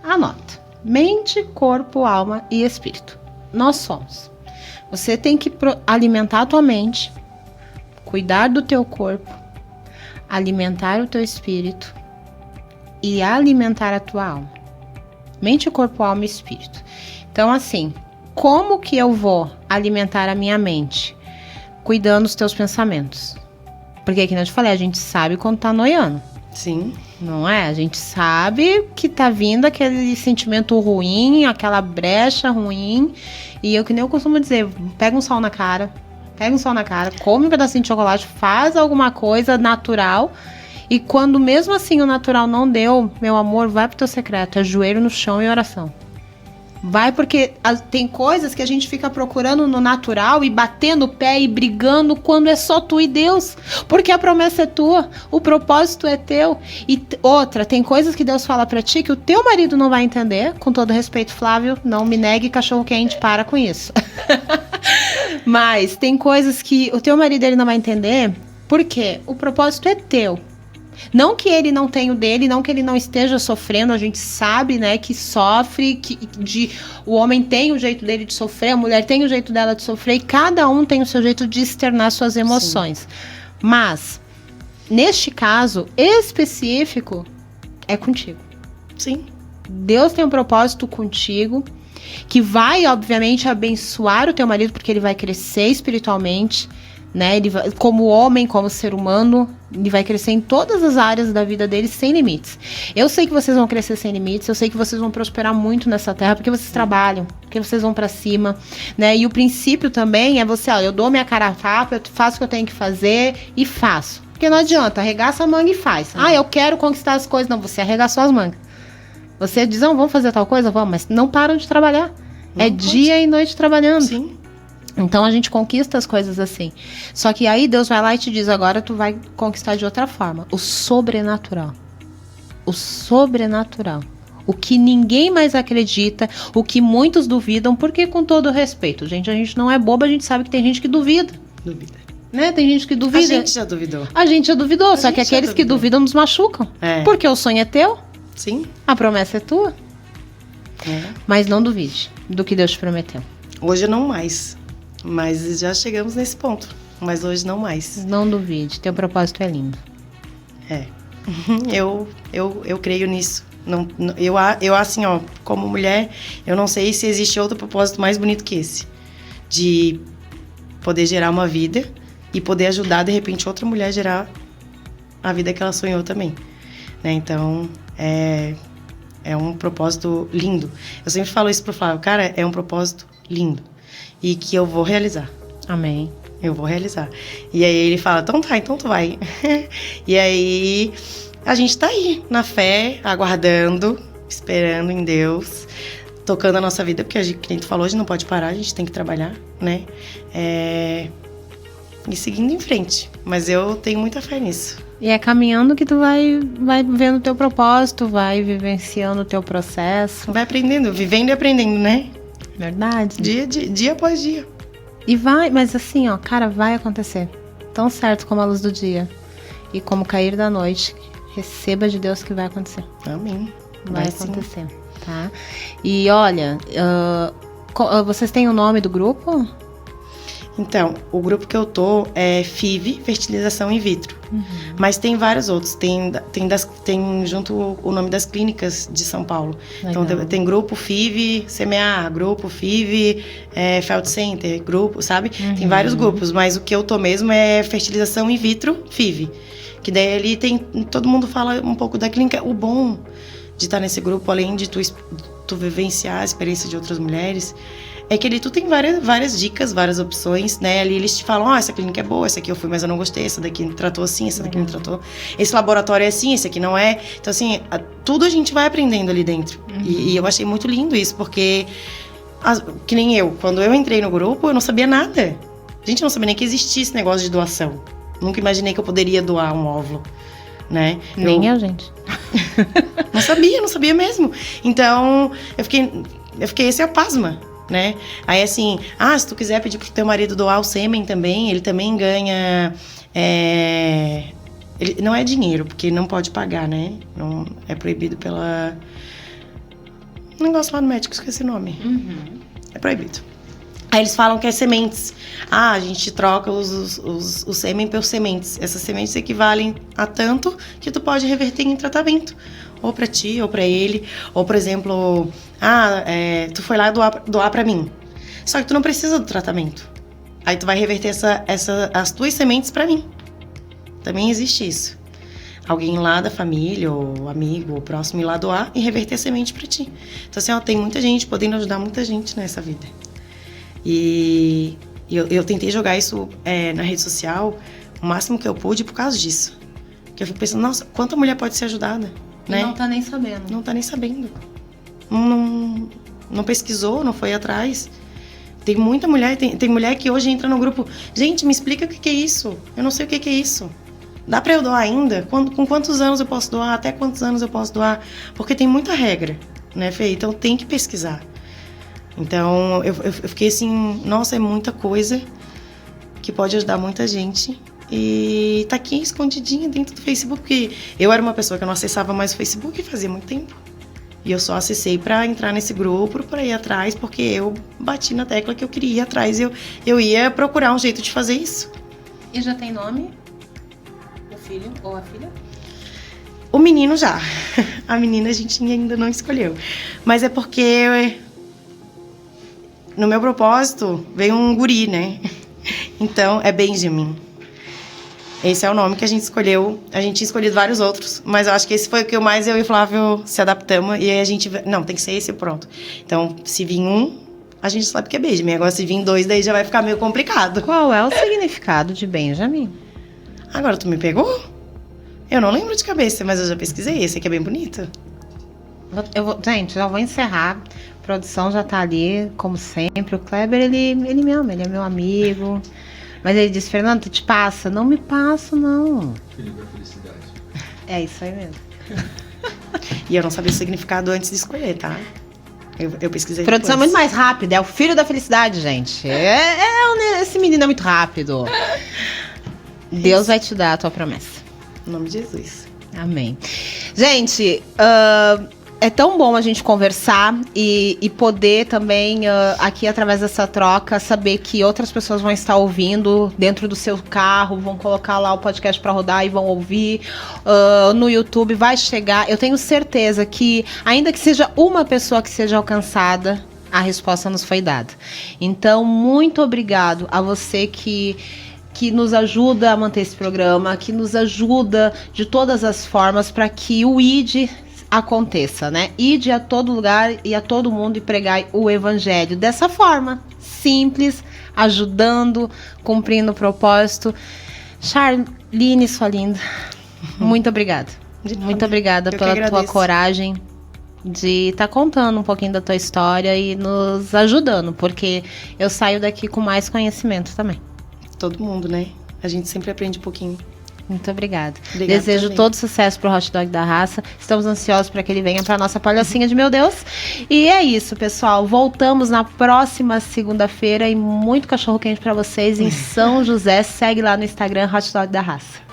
Anota. Mente, corpo, alma e espírito. Nós somos. Você tem que alimentar a tua mente, cuidar do teu corpo, alimentar o teu espírito e alimentar a tua alma. Mente, corpo, alma e espírito. Então, assim, como que eu vou alimentar a minha mente? Cuidando dos teus pensamentos. Porque, como eu te falei, a gente sabe quando tá noiando. Sim. Não é? A gente sabe que tá vindo aquele sentimento ruim, aquela brecha ruim. E eu, que nem eu costumo dizer, pega um sol na cara, come um pedacinho de chocolate, faz alguma coisa natural. E quando mesmo assim o natural não deu, meu amor, vai pro teu secreto, ajoelho no chão e oração. Vai, porque tem coisas que a gente fica procurando no natural e batendo o pé e brigando quando é só tu e Deus. Porque a promessa é tua, o propósito é teu. E outra, tem coisas que Deus fala pra ti que o teu marido não vai entender. Com todo respeito, Flávio, não me negue cachorro quente, para com isso. Mas tem coisas que o teu marido ele não vai entender porque o propósito é teu. Não que ele não tenha o dele, não que ele não esteja sofrendo, a gente sabe, né, que sofre, o homem tem o jeito dele de sofrer, a mulher tem o jeito dela de sofrer, e cada um tem o seu jeito de externar suas emoções. Sim. Mas, neste caso específico, é contigo. Sim. Deus tem um propósito contigo, que vai, obviamente, abençoar o teu marido, porque ele vai crescer espiritualmente, né? Ele vai, como homem, como ser humano, ele vai crescer em todas as áreas da vida dele sem limites. Eu sei que vocês vão crescer sem limites, eu sei que vocês vão prosperar muito nessa terra, porque vocês trabalham, porque vocês vão pra cima, né? E o princípio também é você, ó, eu dou minha cara a tapa, eu faço o que eu tenho que fazer e faço. Porque não adianta, arregaça a manga e faz. Ah, eu quero conquistar as coisas. Não, você arregaçou as mangas. Você diz, não, vamos fazer tal coisa? Vamos, mas não param de trabalhar. Não é pode. Dia e noite trabalhando. Sim. Então a gente conquista as coisas assim. Só que aí Deus vai lá e te diz, agora tu vai conquistar de outra forma. O sobrenatural. O sobrenatural. O que ninguém mais acredita, o que muitos duvidam, porque com todo respeito, gente, a gente não é boba, a gente sabe que tem gente que duvida. Duvida. Né? Tem gente que duvida. A gente já duvidou. A gente já duvidou, só que aqueles que duvidam nos machucam. É. Porque o sonho é teu. Sim. A promessa é tua. É. Mas não duvide do que Deus te prometeu. Hoje não mais. Mas já chegamos nesse ponto. Mas hoje não mais. Não duvide, teu propósito é lindo. É. Eu creio nisso. Eu assim, ó, como mulher, eu não sei se existe outro propósito mais bonito que esse. De poder gerar uma vida e poder ajudar, de repente, outra mulher a gerar a vida que ela sonhou também. Né? Então, é um propósito lindo. Eu sempre falo isso pro Flávio, cara, é um propósito lindo. E que eu vou realizar. Amém. Eu vou realizar. E aí ele fala, então tá, então tu vai. E aí a gente tá aí, na fé, aguardando, esperando em Deus, tocando a nossa vida, porque a gente, como tu falou, a gente não pode parar, a gente tem que trabalhar, né? E seguindo em frente. Mas eu tenho muita fé nisso. E é caminhando que tu vai vendo o teu propósito, vai vivenciando o teu processo. Vai aprendendo, vivendo e aprendendo, né? Verdade. Dia após dia. E vai, mas assim, ó, cara, vai acontecer. Tão certo como a luz do dia. E como o cair da noite. Receba de Deus que vai acontecer. Amém. Vai acontecer, tá? E olha, vocês têm o nome do grupo? Então, o grupo que eu tô é FIV, Fertilização in Vitro. Uhum. Mas tem vários outros. Tem junto o nome das clínicas de São Paulo. Legal. Então, tem grupo FIV, CMA, grupo FIV, Felt Center, grupo, sabe? Uhum. Tem vários grupos, mas o que eu tô mesmo é Fertilização in Vitro, FIV. Que daí ali tem... Todo mundo fala um pouco da clínica. O bom de estar nesse grupo, além de tu vivenciar a experiência de outras mulheres... É que ali tu tem várias dicas, várias opções, né? Ali eles te falam, essa clínica é boa, essa aqui eu fui, mas eu não gostei, essa daqui me tratou assim, essa daqui me tratou... Esse laboratório é assim, esse aqui não é. Então, assim, tudo a gente vai aprendendo ali dentro. Uhum. E eu achei muito lindo isso, porque... que nem eu, quando eu entrei no grupo, eu não sabia nada. A gente não sabia nem que existia esse negócio de doação. Nunca imaginei que eu poderia doar um óvulo, né? Nem eu, gente. Não sabia mesmo. Então, eu fiquei assim, a pasma. Né? Aí assim, se tu quiser pedir pro teu marido doar o sêmen também, ele também ganha, ele, não é dinheiro, porque não pode pagar, né? Não, é proibido pela... Um negócio lá no médico, esqueci o nome. Uhum. É proibido. Aí eles falam que é sementes. A gente troca o sêmen por sementes. Essas sementes equivalem a tanto que tu pode reverter em tratamento. Ou pra ti, ou pra ele. Ou, por exemplo, tu foi lá doar pra mim. Só que tu não precisa do tratamento. Aí tu vai reverter as tuas sementes pra mim. Também existe isso. Alguém lá da família, ou amigo, ou próximo ir lá doar e reverter a semente pra ti. Então, assim, tem muita gente podendo ajudar muita gente nessa vida. E eu tentei jogar isso na rede social o máximo que eu pude por causa disso. Porque eu fico pensando, nossa, quanta mulher pode ser ajudada? Né? E não tá nem sabendo. Não tá nem sabendo. Não pesquisou, não foi atrás. Tem muita mulher, tem mulher que hoje entra no grupo. Gente, me explica o que é isso. Eu não sei o que é isso. Dá pra eu doar ainda? Com quantos anos eu posso doar? Até quantos anos eu posso doar? Porque tem muita regra, né, Fê? Então tem que pesquisar. Então eu fiquei assim, nossa, é muita coisa que pode ajudar muita gente. E tá aqui escondidinha dentro do Facebook, porque eu era uma pessoa que eu não acessava mais o Facebook fazia muito tempo. E eu só acessei pra entrar nesse grupo, pra ir atrás, porque eu bati na tecla que eu queria ir atrás. Eu ia procurar um jeito de fazer isso. E já tem nome? O filho ou a filha? O menino já. A menina a gente ainda não escolheu. Mas é porque no meu propósito veio um guri, né? Então é Benjamin. Esse é o nome que a gente escolheu. A gente tinha escolhido vários outros, mas eu acho que esse foi o que eu e o Flávio se adaptamos. E aí a gente... Não, tem que ser esse, pronto. Então, se vir um, a gente sabe que é Benjamin. Agora, se vir dois, daí já vai ficar meio complicado. Qual é o significado de Benjamin? Agora, tu me pegou? Eu não lembro de cabeça, mas eu já pesquisei. Esse aqui é bem bonito. Gente, já vou encerrar. A produção já tá ali, como sempre. O Kleber, ele me ama, ele é meu amigo. Mas ele disse, Fernando, tu te passa? Não me passo, não. Filho da felicidade. É isso aí mesmo. E eu não sabia o significado antes de escolher, tá? Eu pesquisei Produção depois. é muito mais rápida, é o filho da felicidade, gente. Esse menino é muito rápido. Deus vai te dar a tua promessa. Em nome de Jesus. Amém. Gente, é tão bom a gente conversar e poder também, aqui através dessa troca, saber que outras pessoas vão estar ouvindo dentro do seu carro, vão colocar lá o podcast para rodar e vão ouvir. No YouTube vai chegar. Eu tenho certeza que, ainda que seja uma pessoa que seja alcançada, a resposta nos foi dada. Então, muito obrigado a você que nos ajuda a manter esse programa, que nos ajuda de todas as formas para que o ID aconteça, né? Ide a todo lugar e a todo mundo e pregai o evangelho dessa forma, simples, ajudando, cumprindo o propósito. Charline, sua linda, muito obrigada. Muito obrigada pela tua coragem de estar contando um pouquinho da tua história e nos ajudando, porque eu saio daqui com mais conhecimento também. Todo mundo, né? A gente sempre aprende um pouquinho. Muito obrigada. Desejo todo sucesso pro Hot Dog da Raça. Estamos ansiosos para que ele venha para nossa palhacinha de meu Deus. E é isso, pessoal. Voltamos na próxima segunda-feira e muito cachorro quente para vocês em São José. Segue lá no Instagram, Hot Dog da Raça.